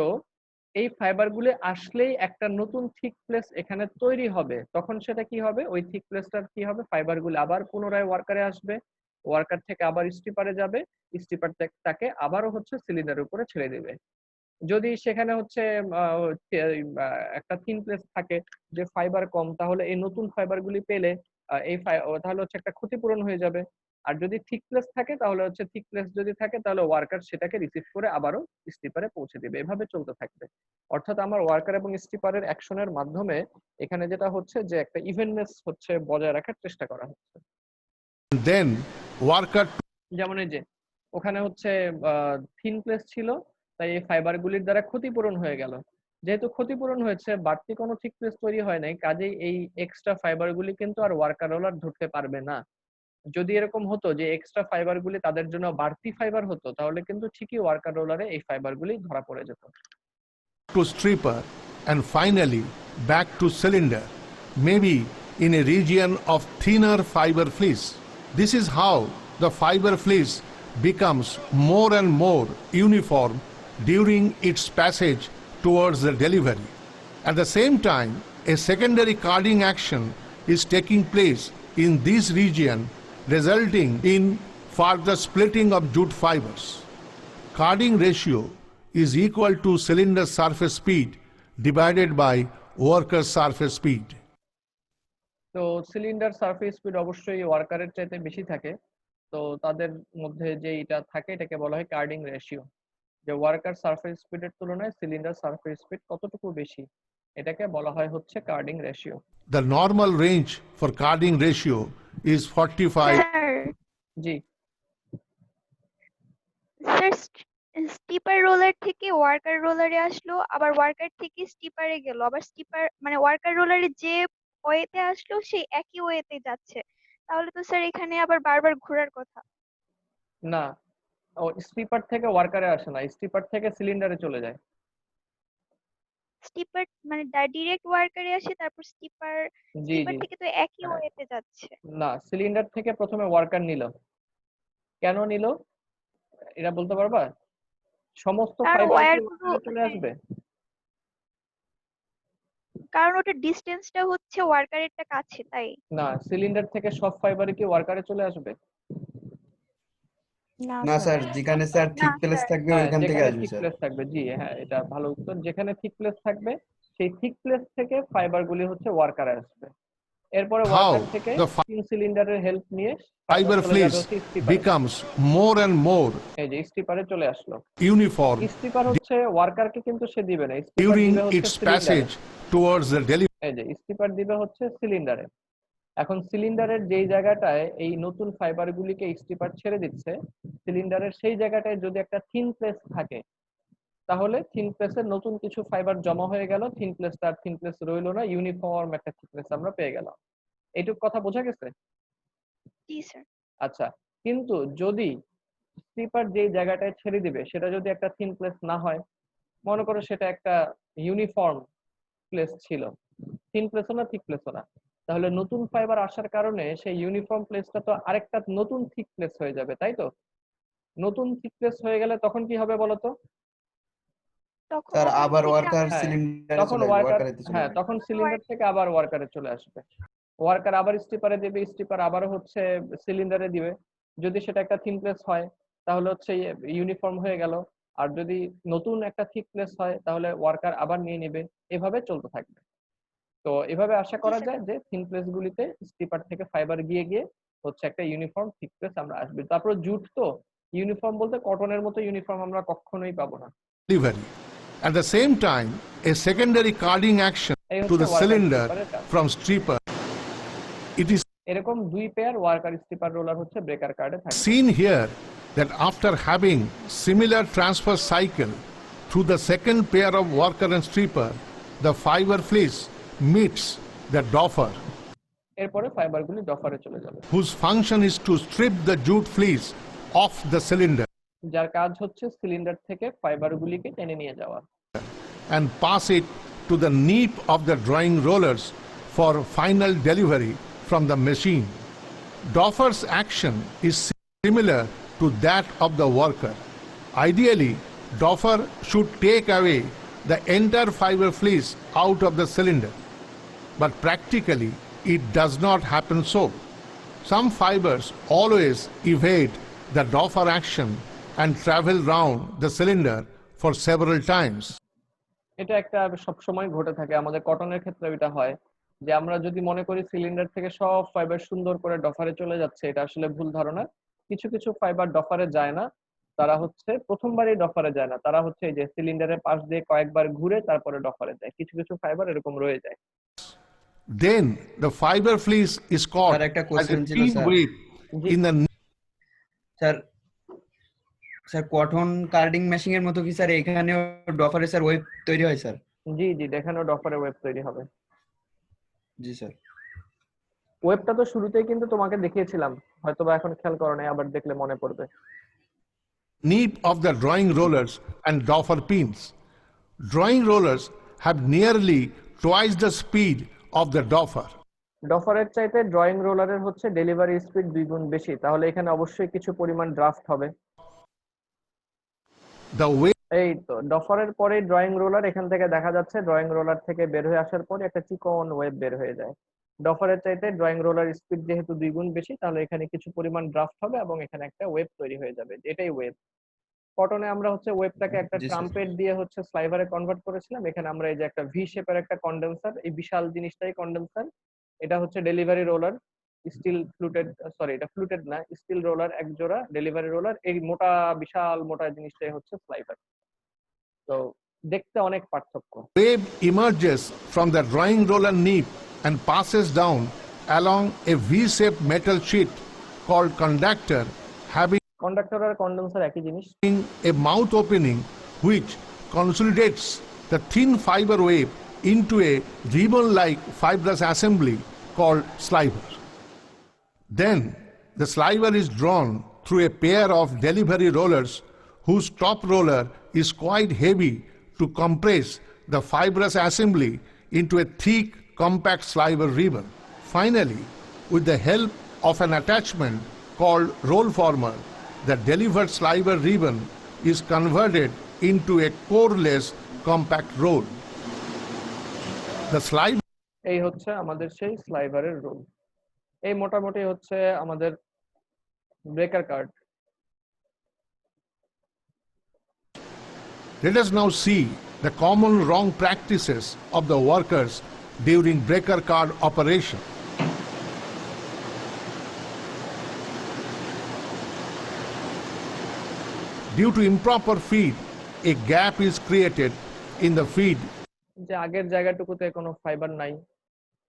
এই ফাইবারগুলি আসলেই একটা নতুন থিক প্লেস এখানে তৈরি হবে, তখন সেটা কি হবে? ওই থিক প্লেসটার কি হবে? ফাইবারগুলি আবার পুনরায় ওয়ার্কারে আসবে, ওয়ার্কার থেকে আবার স্টিপারে যাবে, স্টিপার তাকে আবারও হচ্ছে সিলিন্ডারের উপরে ছেড়ে দিবে। যদি সেখানে হচ্ছে একটা থিন প্লেস থাকে, যে ফাইবার কম, তাহলে এই নতুন ফাইবারগুলি পেলে তাহলে হচ্ছে একটা ক্ষতিপূরণ হয়ে যাবে। আর যদি থিক প্লেস থাকে, তাহলে হচ্ছে থিক প্লেস যদি থাকে তাহলে ওয়ার্কার সেটাকে রিসিভ করে আবারও স্টিপারে পৌঁছে দিবে, এভাবে চলতে থাকবে। অর্থাৎ আমার ওয়ার্কার এবং স্টিপারের অ্যাকশনের মাধ্যমে এখানে যেটা হচ্ছে যে একটা ইভেননেস হচ্ছে বজায় রাখার চেষ্টা করা হচ্ছে। then worker যেমন এই যে ওখানে হচ্ছে থিন প্লেস ছিল, তাই এই ফাইবারগুলির দ্বারা ক্ষতিপূরণ হয়ে গেল। যেহেতু ক্ষতিপূরণ হয়েছে, বাড়তি কোনো থিক প্লেস তৈরি হয় নাই, কাজেই এই এক্সট্রা ফাইবারগুলি কিন্তু আর ওয়ার্কার রোলার ধরতে পারবে না। যদি এরকম হতো যে এক্সট্রা ফাইবারগুলি তাদের জন্য বাড়তি ফাইবার হতো, তাহলে কিন্তু ঠিকই ওয়ার্কার রোলারে এই ফাইবারগুলি ধরা পড়ে যেত। to stripper and finally back to cylinder, maybe in a region of thinner fiber fleece. This is how the fiber fleece becomes more and more uniform during its passage towards the delivery. At the same time, a secondary carding action is taking place in this region, resulting in further splitting of jute fibers. Carding ratio is equal to cylinder surface speed divided by worker surface speed. তো cylinder surface speed অবশ্যই ওয়ার্কারের চাইতে বেশি থাকে। তো তাদের মধ্যে যে এটা থাকে এটাকে বলা হয় কার্ডিং রেশিও, যে ওয়ার্কার সারফেস স্পিডের তুলনায় সিলিন্ডার সারফেস স্পিড কতটুকু বেশি, এটাকে বলা হয় হচ্ছে carding ratio. The normal range for carding ratio is 45. Sir G, sir stripper roller থেকে ওয়ার্কার রোলারে আসলো, আবার ওয়ার্কার থেকে স্টিপারে গেল, আবার স্টিপার মানে ওয়ার্কার রোলারে যে ওয়েতে আসলেও সেই একই ওয়েতে যাচ্ছে, তাহলে তো স্যার এখানে আবার বারবার ঘোরার কথা। না, ও স্টিপার থেকে ওয়ার্কারে আসে না, স্টিপার থেকে সিলিন্ডারে চলে যায়। স্টিপার মানে ডিরেক্ট ওয়ার্কারে আসে, তারপর স্টিপার জি জি থেকে তো একই হ্যাঁ। ওয়েতে যাচ্ছে। না, সিলিন্ডার থেকে প্রথমে ওয়ার্কার নিল, কেন নিল এটা বলতে পারবা? সমস্ত কারণ ফাইবার কি ওয়্যারগুলো, ওয়ার্কারে চলে আসবে? কারণ ওটা ডিস্টেন্সটা হচ্ছে ওয়ার্কারেরটা কাছে, তাই। না, সিলিন্ডার থেকে সব ফাইবারই কি ওয়ার্কারে চলে আসবে? না না স্যার। স্যার, যেখানে স্যার না থিক প্লেস স্যার, থাকবে হ্যাঁ, ওইখান থেকে যেখানে আসবে থিক স্যার। প্লেস থাকবে, জি হ্যাঁ, এটা ভালো উত্তর। যেখানে থিক প্লেস থাকবে সেই থিক প্লেস থেকে ফাইবার গুলি হচ্ছে ওয়ার্কারে আসবে। এরপরে ওয়ার্কার How থেকে the 3 সিলিন্ডারের হেল্প নিয়ে fiber চলে যাবে fleece হচ্ছে স্টিপারে। becomes more and more এই যে স্টিপারে চলে আসলো। uniform স্টিপার হচ্ছে ওয়ার্কারকে কিন্তু সে দিবে না, স্টিপার during দিবে হচ্ছে its সিলিন্ডারে। passage towards the delivery. এই যে স্টিপার দিবে হচ্ছে সিলিন্ডারে। এখন সিলিন্ডারের যেই জায়গাটায় এই নতুন ফাইবার গুলিকে স্টিপার ছেড়ে দিচ্ছে, সিলিন্ডারের সেই জায়গাটায় যদি একটা থিন প্লেস থাকে, তাহলে থিন প্লেসের নতুন কিছু ফাইবার জমা হয়ে গেল, থিন প্লেসটা আর থিন প্লেস রইলো না, ইউনিফর্ম একটা থিকনেস আমরা পেয়ে গেলাম। এইটুক কথা বোঝা গেছে? জি স্যার। আচ্ছা, কিন্তু যদি স্টিপার যেই জায়গাটায় ছেড়ে দিবে সেটা যদি একটা থিন প্লেস না হয়, মনে করো সেটা একটা ইউনিফর্ম প্লেস ছিল, থিন প্লেসও না থিক প্লেসও না, তাহলে নতুন ফাইবার আসার কারণে সেই ইউনিফর্ম প্লেসটা তো আরেকটা নতুন থিক প্লেস হয়ে যাবে, তাই তো? নতুন থিক প্লেস হয়ে গেলে তখন কি হবে বলতো? তখন স্যার ওখান আবার থেকে ওয়ার্কার হ্যাঁ, সিলিন্ডারে তখন চলে আসবে, ওয়ার্কার, ওয়ার্কারেতে চলে হ্যাঁ আসবে। তখন সিলিন্ডার থেকে আবার ওয়ার্কারে চলে আসবে। ওয়ার্কার আবার স্টিপারে দেবে, স্টিপার আবার হচ্ছে সিলিন্ডারে দিবে। যদি সেটা একটা থিন প্লেস হয় তাহলে হচ্ছে ইউনিফর্ম হয়ে গেল, আর যদি নতুন একটা থিক প্লেস হয় তাহলে ওয়ার্কার আবার নিয়ে নেবে, এভাবে চলতে থাকবে। তো এভাবে আশা জি করা স্যার। যায় যে থিন প্লেস গুলিতে স্টিপার থেকে ফাইবার গিয়ে গিয়ে হচ্ছে একটা ইউনিফর্ম থিক প্লেস আমরা আসবে। তারপর জুট তো, ইউনিফর্ম বলতে কটনের মতো ইউনিফর্ম আমরা কখনোই পাবো না। At the same time, a secondary carding action এই to হচ্ছে the ওয়ার্কার cylinder স্টিপারের কাজ। from stripper. It is এরকম 2 পেয়ার ওয়ার্কার স্টিপার রোলার হচ্ছে ব্রেকার কার্ডে থাকে। seen here that after having similar transfer cycle through the second pair of worker and stripper, the fiber fleece meets the doffer, এরপরে fibre গুলি ডফারে চলে যাবে, whose function is to strip the jute fleece off the cylinder যার কাজ হচ্ছে cylinder থেকে fibre গুলিকে টেনে নিয়ে যাওয়া and pass it to the neap of the drawing rollers for final delivery from the machine. Doffer's action is similar to that of the worker. Ideally, doffer should take away the entire fiber fleece out of the cylinder, but practically it does not happen so. Some fibers always evade the doffer action and travel round the cylinder for several times. এটা একটা সবসময় ঘটে থাকে, আমাদের কটনের ক্ষেত্রে এটা হয় যে আমরা যদি মনে করি সিলিন্ডার থেকে সব ফাইবার সুন্দর করে ডফারে চলে যাচ্ছে, এটা আসলে ভুল ধারণা। কিছু কিছু ফাইবার ডফারে যায় না, তারা হচ্ছে প্রথমবারই ডফারে যায় না, তারা হচ্ছে এই যে সিলিন্ডারের পাশ দিয়ে কয়েকবার ঘুরে তারপরে ডফারে যায়, কিছু কিছু ফাইবার এরকম রয়ে যায়। Then the fiber fleece is caught sir, একটা as a question ছিল, thin sir. wave in the sir sir cotton carding machine এর মতো কি স্যার এখানেও ডফারে স্যার ওয়েব তৈরি হয় স্যার? জি জি, দেখানো ডফারে ওয়েব তৈরি হবে। জি স্যার। ওয়েবটা তো শুরুতেই কিন্তু তোমাকে দেখিয়েছিলাম, হয়তোবা এখন খেয়াল করো নাই, আবার দেখলে মনে পড়বে। neap of the drawing rollers and doffer pins. Drawing rollers have nearly twice the speed of the doffer. ডফারের চাইতে ড্রয়িং রোলারের হচ্ছে ডেলিভারি স্পিড 2 গুণ বেশি, তাহলে এখানে অবশ্যই কিছু পরিমাণ ড্রাফট হবে। The way এই তো ডফারের পরে ড্রয়িং রোলার, এখান থেকে দেখা যাচ্ছে ড্রয়িং রোলার থেকে বের হয়ে আসার পরে একটা চিকন ওয়েব বের হয়ে যায়। ডফারের চাইতে ড্রয়িং রোলার স্পিড যেহেতু 2 গুণ বেশি, তাহলে এখানে কিছু পরিমাণ ড্রাফট হবে এবং এখানে একটা ওয়েব তৈরি হয়ে যাবে, এটাই ওয়েব। কটনে আমরা হচ্ছে ওয়েবটাকে একটা জি স্যার। ট্রাম্পেট দিয়ে হচ্ছে স্লাইভারে কনভার্ট করেছিলাম, এখানে আমরা এই যে একটা ভি শেপের একটা কন্ডেন্সার, এই বিশাল জিনিসটাই কন্ডেন্সার, এটা হচ্ছে delivery roller, steel fluted, sorry এটা ফ্লুটেড না, স্টিল রোলার এক জোড়া, ডেলিভারি রোলার, এই মোটা বিশাল মোটা জিনিসটাই হচ্ছে স্লাইভার। তো দেখতে অনেক পার্থক্য। wave emerges from the drawing roller neap and passes down along a V-shaped metal sheet called conductor, having conductor আর কন্ডেন্সার একই জিনিস। a mouth opening which consolidates the thin fiber wave into a ribbon-like fibrous assembly called sliver. Then the sliver is drawn through a pair of delivery rollers whose top roller is quite heavy to compress the fibrous assembly into a thick, compact sliver ribbon. Finally, with the help of an attachment called roll former, the delivered sliver ribbon is converted into a coreless compact roll. The sliver এই হচ্ছে আমাদের সেই স্লাইভারের role. এই মোটামুটি হচ্ছে আমাদের breaker card. Let us now see the common wrong practices of the workers during breaker card operation. Due to improper feed, a gap is created in the feed যে আগের জায়গাটুকুতে কোনো ফাইবার নাই,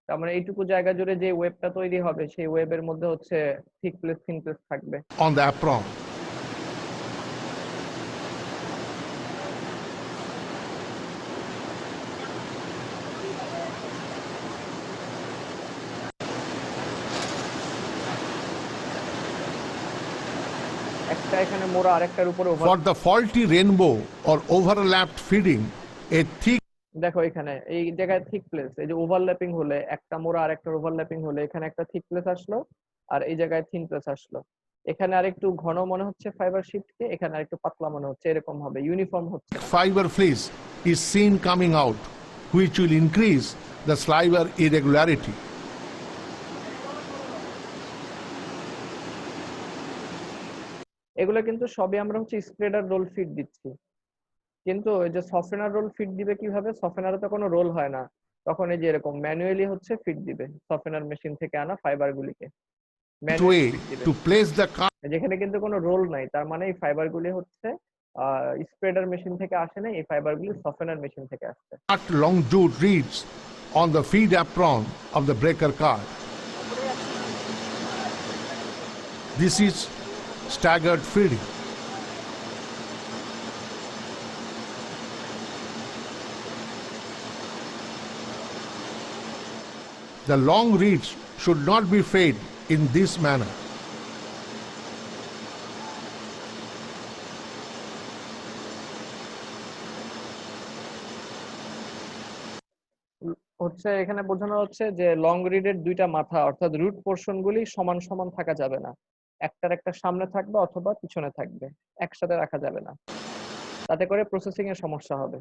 তার মানে এইটুকু জায়গা জুড়ে যে ওয়েবটা তৈরি হবে সেই ওয়েবের মধ্যে হচ্ছে থিক প্লেস থিন প্লেস থাকবে। on the apron. একটা এখানে মোড়া আরেকটার উপরে For over. the faulty rainbow or overlapped feeding, a thick দেখো এখানে এই জায়গায় থিক প্লেস, এই যে ওভারল্যাপিং হলে একটা মোড়া আরেকটার ওভারল্যাপিং হলে এখানে একটা থিক প্লেস আসলো আর এই জায়গায় থিন প্লেস আসলো। এখানে আরেকটু ঘন মনে হচ্ছে ফাইবার শিটকে, এখানে আরেকটু পাতলা মনে হচ্ছে, এরকম হবে, ইউনিফর্ম হচ্ছে না। fiber fleece is seen coming out, which will increase the sliver irregularity. এগুলো কিন্তু সবই আমরা হচ্ছে স্প্রেডার রোল ফিড দিচ্ছি, কিন্তু এই যে সফটওয়্যার রোল ফিড দিবে কিভাবে? সফটওয়্যারে তো কোনো রোল হয় না, তখন এই যে এরকম ম্যানুয়ালি হচ্ছে ফিড দিবে সফটওয়্যার মেশিন থেকে আনা ফাইবার গুলিকে Way ম্যানুয়ালি দিবে, to place the card যেখানে কিন্তু কোনো রোল নাই, তার মানে এই ফাইবার গুলি হচ্ছে স্প্রেডার মেশিন থেকে আসে না, এই ফাইবার গুলি সফটওয়্যার মেশিন থেকে আসছে। longitude reads on the feed apron of the breaker card. This is staggered feeding. The long reeds should not be fed in this manner. হচ্ছে এখানে বোঝানো হচ্ছে যে লং রিডের দুইটা মাথা অর্থাৎ রুট পোর্শন গুলি সমান সমান থাকা যাবে না, একটার একটা সামনে থাকবে অথবা পিছনে থাকবে, একসাথে রাখা যাবে না, তাতে করে প্রসেসিং এর সমস্যা হবে।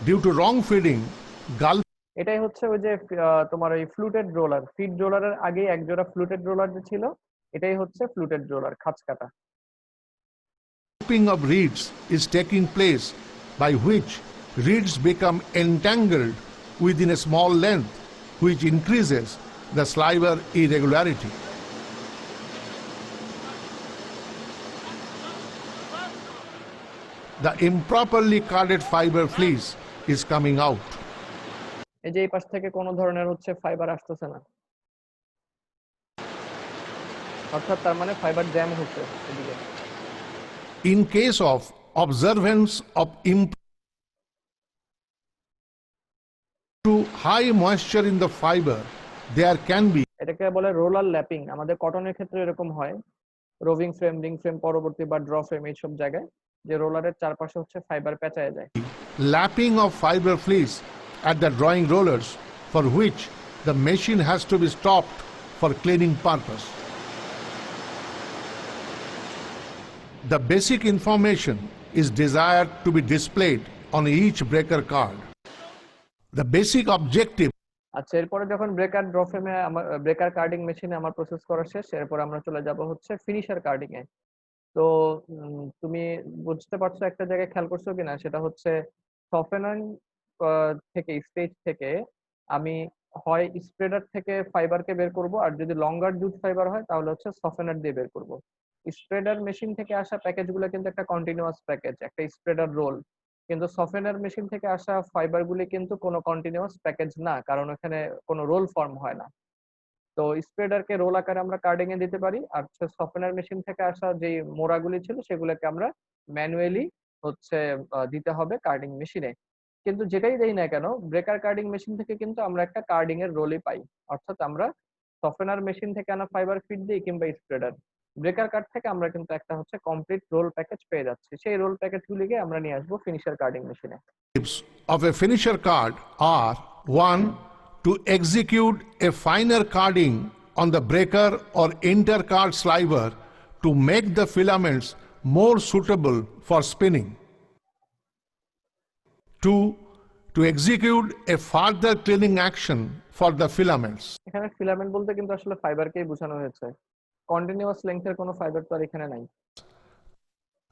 Due to wrong feeding, gulp এটাই হচ্ছে ওই যে তোমার ওই ফ্লুটেড রোলার, ফিড রোলারের আগে এক জোড়া ফ্লুটেড রোলার যে ছিল, এটাই হচ্ছে ফ্লুটেড রোলার, খাঁজ কাটা। Gulping of reeds is taking place by which reeds become entangled within a small length, which increases the sliver irregularity. The improperly carded fiber fleece is coming out. এই যে এই পাশ থেকে কোনো ধরনের হচ্ছে ফাইবার আসতেছে না, অর্থাৎ তার মানে ফাইবার জ্যাম হচ্ছে এদিকে। In case of observance of to high moisture in the fiber, there can be এটাকে বলে রোলার ল্যাপিং। আমাদের কটনের ক্ষেত্রে এরকম হয়, রোভিং ফ্রেম, রিং ফ্রেম, পরবর্তী বা ড্র ফ্রেম, এইসব জায়গায় যে রোলারের চারপাশে হচ্ছে ফাইবার পেঁচায় যায়। lapping of fiber fleece at the drawing rollers, for which the machine has to be stopped for cleaning purpose. The basic information is desired to be displayed on each breaker card. The basic objective আচ্ছা, এরপরে যখন breaker draw ফ্রেমে আমার breaker carding মেশিনে আমার process করা শেষ, এরপর আমরা চলে যাব হচ্ছে ফিনিশার কার্ডিং এ। তো তুমি বুঝতে পারছো একটা জায়গায় খেয়াল করছো কিনা, সেটা হচ্ছে সফটওয়্যার থেকে স্টেজ থেকে আমি হয় স্প্রেডার থেকে ফাইবারকে বের করব, আর যদি লঙ্গার জুট ফাইবার হয় তাহলে হচ্ছে সফটওয়্যার দিয়ে বের করব। স্প্রেডার মেশিন থেকে আসা প্যাকেজগুলো কিন্তু একটা কন্টিনিউয়াস প্যাকেজ, একটা স্প্রেডার রোল, কিন্তু সফটওয়্যার মেশিন থেকে আসা ফাইবারগুলি কিন্তু কোনো কন্টিনিউয়াস প্যাকেজ না, কারণ এখানে কোনো রোল ফর্ম হয় না। তো স্প্রেডারকে রোল আকারে আমরা কার্ডিং এ দিতে পারি, আর সফটওয়্যার মেশিন থেকে আসা যে মোড়াগুলি ছিল সেগুলোকে আমরা ম্যানুয়ালি হচ্ছে দিতে হবে কার্ডিং মেশিনে। কিন্তু যেটাই দেই না কেন, ব্রেকার কার্ডিং মেশিন থেকে কিন্তু আমরা একটা কার্ডিং এর রোলই পাই। অর্থাৎ আমরা সফটওয়্যার মেশিন থেকে আনা ফাইবার ফিড দিই কিংবা স্প্রেডার, ব্রেকার কার্ড থেকে আমরা কিন্তু একটা হচ্ছে কমপ্লিট রোল প্যাকেজ পেয়ে যাচ্ছি। সেই রোল প্যাকেজগুলিকে আমরা নিয়ে আসবো ফিনিশার কার্ডিং মেশিনে। Of a finisher card are: 1. To execute a finer carding on the breaker or inter-card sliver to make the filaments more suitable for spinning. 2. To execute a further cleaning action for the filaments. এখানে filament বলতে কিন্তু আসলে ফাইবারকেই বোঝানো হয়েছে, continuous লেন্থের কোনো fibre তো আর এখানে নাই।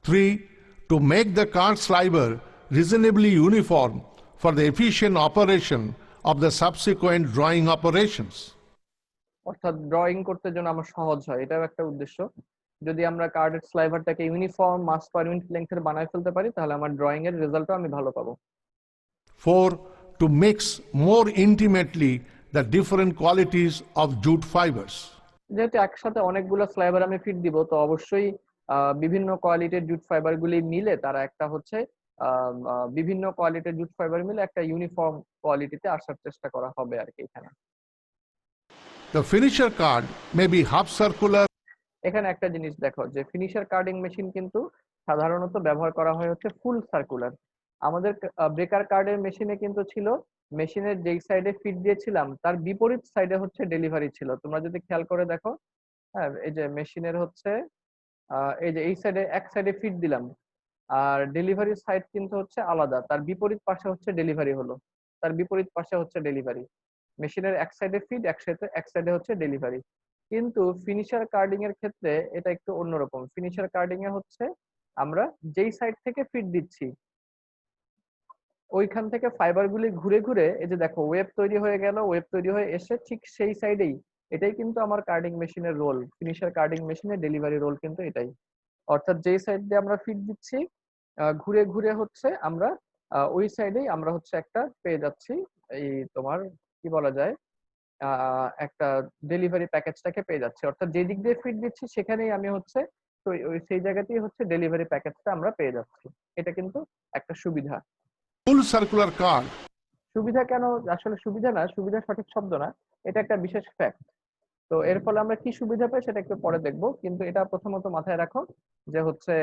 3. To make the card sliver reasonably uniform for the efficient operation of the subsequent drawing operations. অর্থাৎ ড্রয়িং করতে যেন আমার সহজ হয়, এটাও একটা উদ্দেশ্য। যদি আমরা কার্ডের স্লাইভারটাকে ইউনিফর্ম মাস পার ইউনিট লেন্থের বানায় ফেলতে পারি, তাহলে আমার ড্রয়িং এর রেজাল্টও আমি ভালো পাবো। 4. To mix more intimately the different qualities of jute fibers. যেহেতু একসাথে অনেকগুলো স্লাইভার আমি ফিট দিব, তো অবশ্যই বিভিন্ন কোয়ালিটির জুট ফাইবার গুলি মিলে তারা একটা হচ্ছে বিভিন্ন কোয়ালিটির জুট ফাইবার মিলে একটা ইউনিফর্ম কোয়ালিটিতে আসার চেষ্টা করা হবে আর কি এখানে। The finisher card may be half circular এখানে একটা জিনিস দেখো যে ফিনিশার কার্ডিং মেশিন কিন্তু সাধারণত ব্যবহার করা হয় হচ্ছে ফুল সার্কুলার। আমাদের ব্রেকার কার্ডের মেশিনে কিন্তু ছিল মেশিনের যেই সাইডে ফিট দিয়েছিলাম তার বিপরীত সাইডে হচ্ছে ডেলিভারি ছিল। তোমরা যদি খেয়াল করে দেখো, হ্যাঁ, এই যে মেশিনের হচ্ছে এই যে এই সাইডে এক সাইডে ফিট দিলাম, আর ডেলিভারি সাইড কিন্তু হচ্ছে আলাদা, তার বিপরীত পাশে হচ্ছে ডেলিভারি হলো, তার বিপরীত পাশে হচ্ছে ডেলিভারি। মেশিনের এক সাইডে ফিড, এক সাইডে হচ্ছে ডেলিভারি। কিন্তু ফিনিশার কার্ডিং এর ক্ষেত্রে এটা একটু অন্যরকম। ফিনিশার কার্ডিং এ হচ্ছে আমরা যেই সাইড থেকে ফিড দিচ্ছি ওইখান থেকে ফাইবার গুলি ঘুরে ঘুরে এই যে দেখো ওয়েব তৈরি হয়ে গেল, ওয়েব তৈরি হয়ে এসে ঠিক সেই সাইডেই, এটাই কিন্তু আমার কার্ডিং মেশিনের রোল। ফিনিশার কার্ডিং মেশিনের ডেলিভারি রোল কিন্তু এটাই। অর্থাৎ যেই সাইড দিয়ে আমরা ফিড দিচ্ছি ঘুরে ঘুরে হচ্ছে আমরা ওই সাইডেই আমরা হচ্ছে একটা পেয়ে যাচ্ছি, এই তোমার কি বলা যায়, একটা ডেলিভারি প্যাকেজটাকে পেয়ে যাচ্ছি। অর্থাৎ যে দিক দিয়ে ফিড দিচ্ছি সেখানেই আমি হচ্ছে তো সেই জায়গাতেই হচ্ছে ডেলিভারি প্যাকেজটা আমরা পেয়ে যাচ্ছি। এটা কিন্তু একটা সুবিধা। full circular card সুবিধা কেন, আসলে সুবিধা না, সুবিধা সঠিক শব্দ না, এটা একটা বিশেষ ফ্যাক্ট। তো এর ফলে আমরা কি সুবিধা পাই সেটা একটু পরে দেখবো, কিন্তু এটা প্রথমত মাথায় রাখো যে হচ্ছে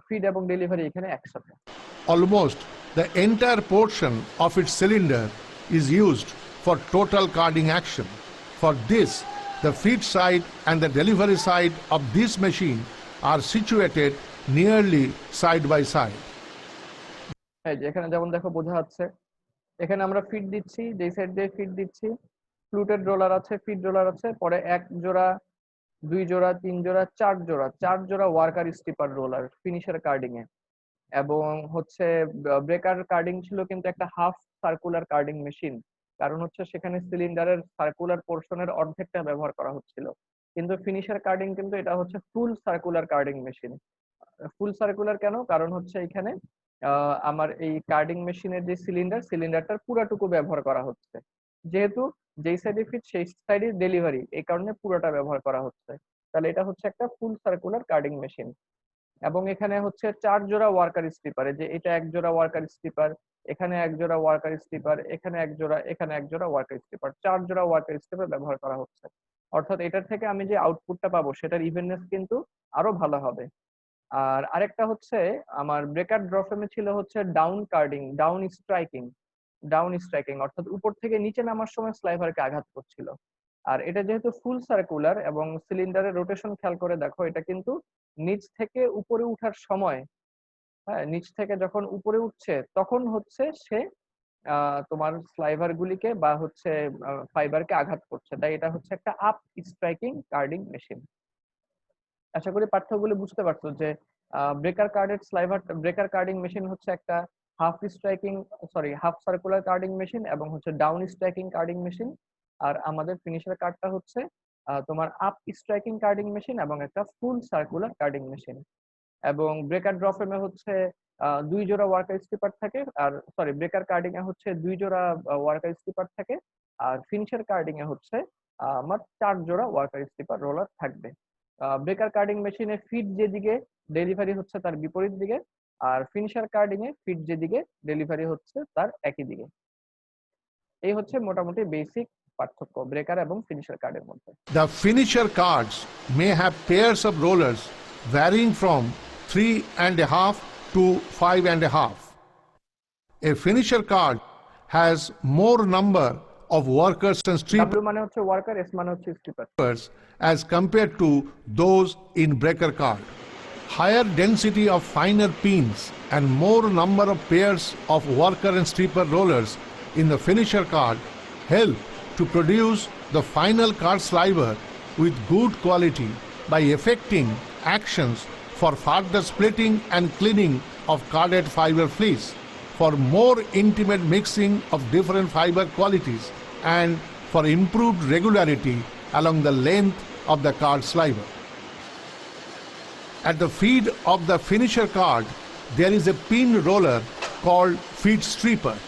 ফিড এবং ডেলিভারি এখানে একসাথে। almost the entire portion of its cylinder is used for total carding action. For this, the feed side and the delivery side of this machine are situated nearly side by side. এই যে এখানে যেমন দেখো বোঝা যাচ্ছে, এখানে আমরা feed দিচ্ছি, যেই সাইড দিয়ে ফিড দিচ্ছি ফ্লুটেড রোলার আছে, ফিড রোলার আছে, পরে এক জোড়া, দুই জোড়া, তিন জোড়া, চার জোড়া worker stripper roller finisher carding এ। এবং হচ্ছে ব্রেকার কার্ডিং ছিল কিন্তু একটা হাফ সার্কুলার কার্ডিং মেশিন, কারণ হচ্ছে সেখানে সিলিন্ডারের সার্কুলার পোর্শনের অর্ধেকটা ব্যবহার করা হচ্ছিল। কিন্তু ফিনিশার কার্ডিং কিন্তু এটা হচ্ছে ফুল সার্কুলার কার্ডিং মেশিন। ফুল সার্কুলার কেন, কারণ হচ্ছে এখানে আমার এই কার্ডিং মেশিনের যে সিলিন্ডারটার পুরাটুকু ব্যবহার করা হচ্ছে, যেহেতু যেই সাইডে ফিট সেই সাইডে ডেলিভারি, এই কারণে পুরোটা ব্যবহার করা হচ্ছে। তাহলে এটা হচ্ছে একটা ফুল সার্কুলার কার্ডিং মেশিন। এবং এখানে হচ্ছে 4 জোড়া ওয়ার্কার স্টিপার, যে এটা এক জোড়া ওয়ার্কার স্টিপার, এখানে এক জোড়া ওয়ার্কার স্টিপার, এখানে এক জোড়া, এখানে এক জোড়া ওয়ার্কার স্টিপার, 4 জোড়া ওয়ার্কার স্টিপার ব্যবহার করা হচ্ছে। অর্থাৎ এটার থেকে আমি যে আউটপুটটা পাবো সেটার ইভেননেস কিন্তু আরো ভালো হবে। আর আরেকটা হচ্ছে আমার ব্রেকার ড্রফেমে ছিল হচ্ছে ডাউন স্ট্রাইকিং, অর্থাৎ উপর থেকে নিচে নামার সময় স্লাইভারকে আঘাত করছিল। আর এটা যেহেতু ফুল সার্কুলার এবং সিলিন্ডারের রোটেশন খেয়াল করে দেখো, এটা কিন্তু নিচ থেকে উপরে উঠার সময়, হ্যাঁ, নিচ থেকে যখন উপরে উঠছে তখন হচ্ছে সে তোমার স্লাইভার গুলিকে বা হচ্ছে ফাইবারকে আঘাত করছে, তাই এটা হচ্ছে একটা আপ স্ট্রাইকিং কার্ডিং মেশিন। আশা করি পাঠ্যগুলো বুঝতে পারছো যে ব্রেকার কার্ডিং মেশিন হচ্ছে একটা হাফ সার্কুলার কার্ডিং মেশিন এবং হচ্ছে ডাউন স্ট্রাইকিং কার্ডিং মেশিন। আর আমাদের ফিনিশার কার্ডটা হচ্ছে তোমার আপ স্ট্রাইকিং কার্ডিং মেশিন এবং একটা ফুল সার্কুলার কার্ডিং মেশিন। এবং ব্রেকার ড্রফেমে হচ্ছে 2 জোড়া ওয়ার্কার স্টিপার থাকে, আর ব্রেকার কার্ডিং এ হচ্ছে 2 জোড়া ওয়ার্কার স্টিপার থাকে, আর ফিনিশার কার্ডিং এ হচ্ছে আমার 4 জোড়া ওয়ার্কার স্টিপার রোলার থাকবে। ব্রেকার কার্ডিং মেশিনে ফিড যেদিকে, ডেলিভারি হচ্ছে তার বিপরীত দিকে, আর ফিনিশার কার্ডিং এ ফিট যেদিকে ডেলিভারি হচ্ছে তার একই দিকে। এই হচ্ছে মোটামুটি বেসিক পার্থক্য ব্রেকার এবং ফিনিশার কার্ডের মধ্যে। The finisher cards may have pairs of rollers varying from 3.5 to 5.5. A finisher card has more number of workers and W মানে হচ্ছে ওয়ার্কার, এস মানে হচ্ছে stripper. strippers as compared to those in breaker card. Higher density of finer pins and more number of pairs of worker and stripper rollers in the finisher card help to produce the final card sliver with good quality by effecting actions for further splitting and cleaning of carded fiber fleece, for more intimate mixing of different fiber qualities, and for improved regularity along the length of the card sliver. At the feed of the finisher card, there is a pin roller called feed stripper,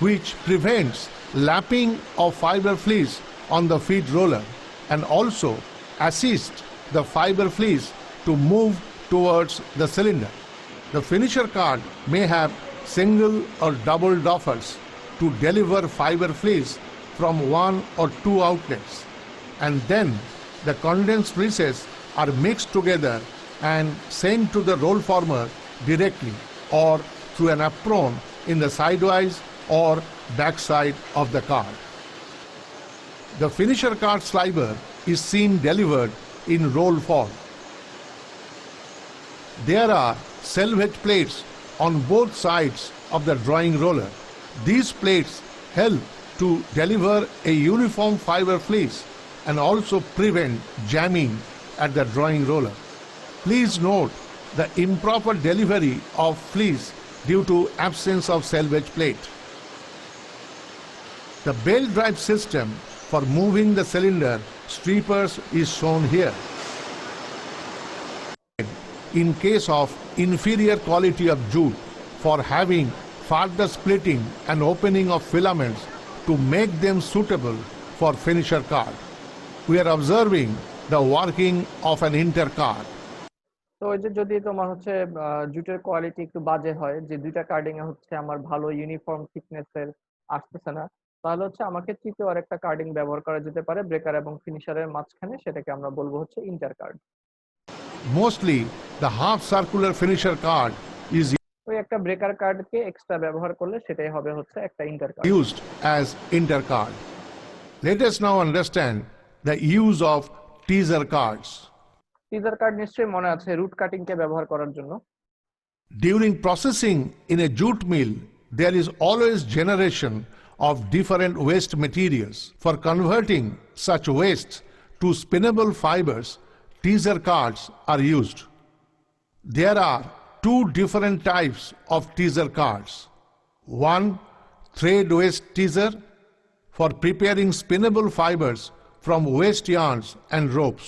which prevents lapping of fiber fleece on the feed roller and also assists the fiber fleece to move towards the cylinder. The finisher card may have single or double doffers to deliver fiber fleece from one or two outlets, and then the condensed fleeces are mixed together and sent to the roll former directly or through an apron in the sidewise or backside of the card. The finisher card sliver is seen delivered in roll form. There are selvage plates on both sides of the drawing roller. These plates help to deliver a uniform fiber fleece and also prevent jamming at the drawing roller. Please note the improper delivery of fleece due to absence of selvage plate. The belt drive system for moving the cylinder strippers is shown here. In case of inferior quality of jute, for having further splitting and opening of filaments to make them suitable for finisher card. We are observing the working of an intercard. তো ওই যে যদি তোমার হচ্ছে জুটের quality একটু বাজে হয়, যে দুইটা কার্ডিং এ হচ্ছে আমার ভালো ইউনিফর্ম থিকনেসের আসতেছে না, তাহলে হচ্ছে আমাকে তৃতীয় আরেকটা কার্ডিং ব্যবহার করা যেতে পারে ব্রেকার এবং ফিনিশারের মাঝখানে, সেটাকে আমরা বলবো হচ্ছে inter card. Mostly the half circular finisher card is ওই একটা ব্রেকার কার্ডকে এক্সট্রা ব্যবহার করলে সেটাই হবে হচ্ছে একটা inter card. used as intercard. Let us now understand the use of teaser cards. Teaser card নিশ্চয়ই মনে আছে রুট কাটিং কে ব্যবহার করার জন্য। During processing in a jute mill, there is always generation of different waste materials. For converting such wastes to spinnable fibers, teaser cards are used. There are two different types of teaser cards. One, thread waste teaser for preparing spinnable fibers from waste yarns and ropes.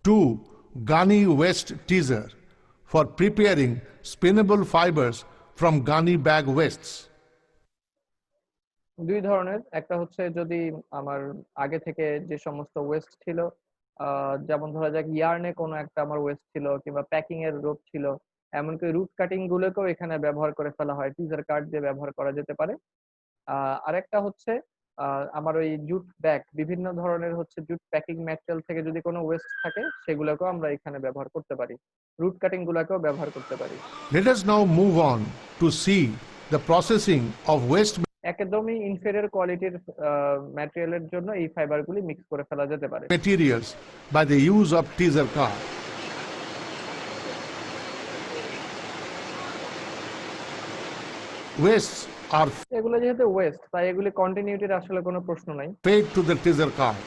Two, gunny waste teaser for preparing spinnable fibers from gunny bag wastes. দুই ধরনের, একটা হচ্ছে যদি আমার আগে থেকে যে সমস্ত ওয়েস্ট ছিল, যেমন ধরা যাক ইয়ার্নে কোনো একটা আমার ওয়েস্ট ছিল কিংবা প্যাকিং এর রোপ ছিল, এমনকি রুট কাটিং গুলোকেও এখানে ব্যবহার করে ফেলা হয়, টিজার কার্ড দিয়ে ব্যবহার করা যেতে পারে। আরেকটা হচ্ছে আমার ওই জুট ব্যাগ, বিভিন্ন ধরনের হচ্ছে জুট প্যাকিং ম্যাটেরিয়াল থেকে যদি কোনো ওয়েস্ট থাকে সেগুলোকেও আমরা এখানে ব্যবহার করতে পারি, রুট কাটিং গুলোকেও ব্যবহার করতে পারি। Let us now move on to see the processing of waste একদমই ইনফেরিয়র কোয়ালিটির ম্যাটেরিয়ালের জন্য এই ফাইবারগুলি মিক্স করে ফেলা যেতে পারে materials by the use of teaser card. Wastes are এগুলো যেহেতু ওয়েস্ট, তাই এগুলি কন্টিনিউটির আসলে কোনো প্রশ্ন নাই। fed to the teaser card.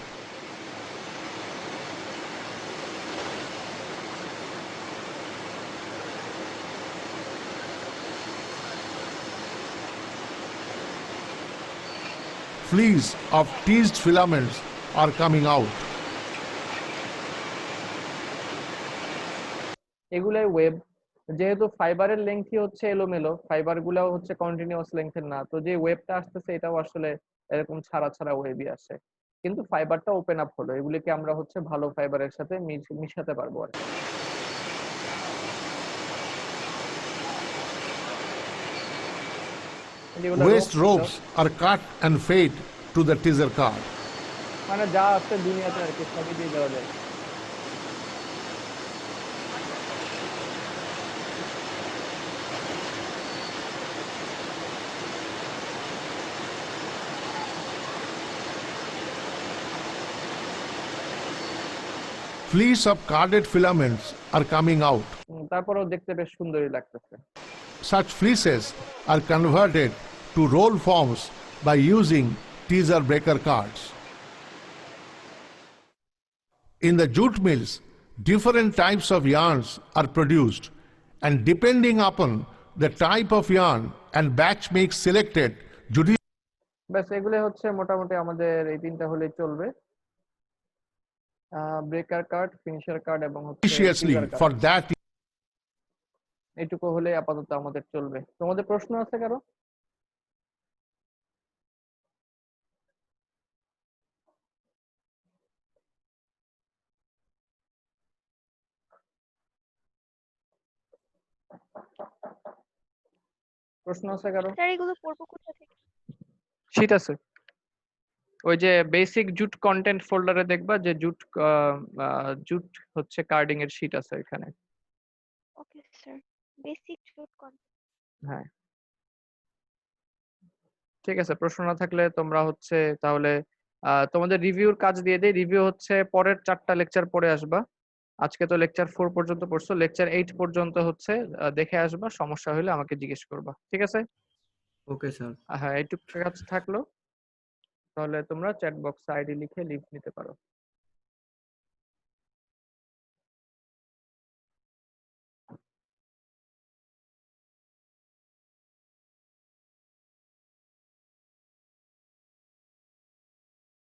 Fleas of teased filaments are coming out. এগুলাই ওয়েব, যেহেতু ফাইবারের লেংথই হচ্ছে এলোমেলো, ফাইবার গুলাও হচ্ছে কন্টিনিউয়াস লেংথের না, তো যে ওয়েবটা আসতেছে এটাও আসলে এরকম ছাড়া ছাড়া ওয়েবই আসে, কিন্তু ফাইবারটা ওপেন আপ হলো, এগুলিকে আমরা হচ্ছে ভালো ফাইবারের সাথে মিশাতে পারবো আর কি। এগুলো Waste ropes are cut and fed to the teaser card. মানে যা আছে দুনিয়াতে আর কি সবই দিয়ে দেওয়া যায়। Fleece of carded filaments are coming out. তারপরেও দেখতে বেশ সুন্দরই লাগতেছে। Such fleeces are converted to roll forms by using teaser breaker cards. In the jute mills, different types of yarns are produced, and depending upon the type of yarn and batch mix selected, ব্যাস এগুলো হচ্ছে মোটামুটি আমাদের এই তিনটা হলেই চলবে, breaker card, finisher card এবং হচ্ছে judiciously teaser card। for that এইটুকু হলে আপাতত আমাদের চলবে। তোমাদের প্রশ্ন আছে কারো? প্রশ্ন আছে কারো? স্যার এগুলো পড়বো কোথা থেকে? শীট আছে, ওই যে বেসিক জুট কন্টেন্ট ফোল্ডারে দেখবা যে জুট হচ্ছে কার্ডিং এর শীট আছে এখানে। Okay sir, basic jute content. হ্যাঁ ঠিক আছে, প্রশ্ন না থাকলে তোমরা হচ্ছে তাহলে তোমাদের রিভিউর কাজ দিয়ে দেই। রিভিউ হচ্ছে পরের 4টা লেকচার পড়ে আসবা। আজকে তো লেকচার 4 পর্যন্ত পড়ছো, লেকচার 8 পর্যন্ত হচ্ছে দেখে আসবা, সমস্যা হলে আমাকে জিজ্ঞেস করবা, ঠিক আছে? Okay sir. হ্যাঁ এইটুকু কাজ থাকলো, তাহলে তোমরা চ্যাট বক্সে আইডি লিখে লিভ নিতে পারো।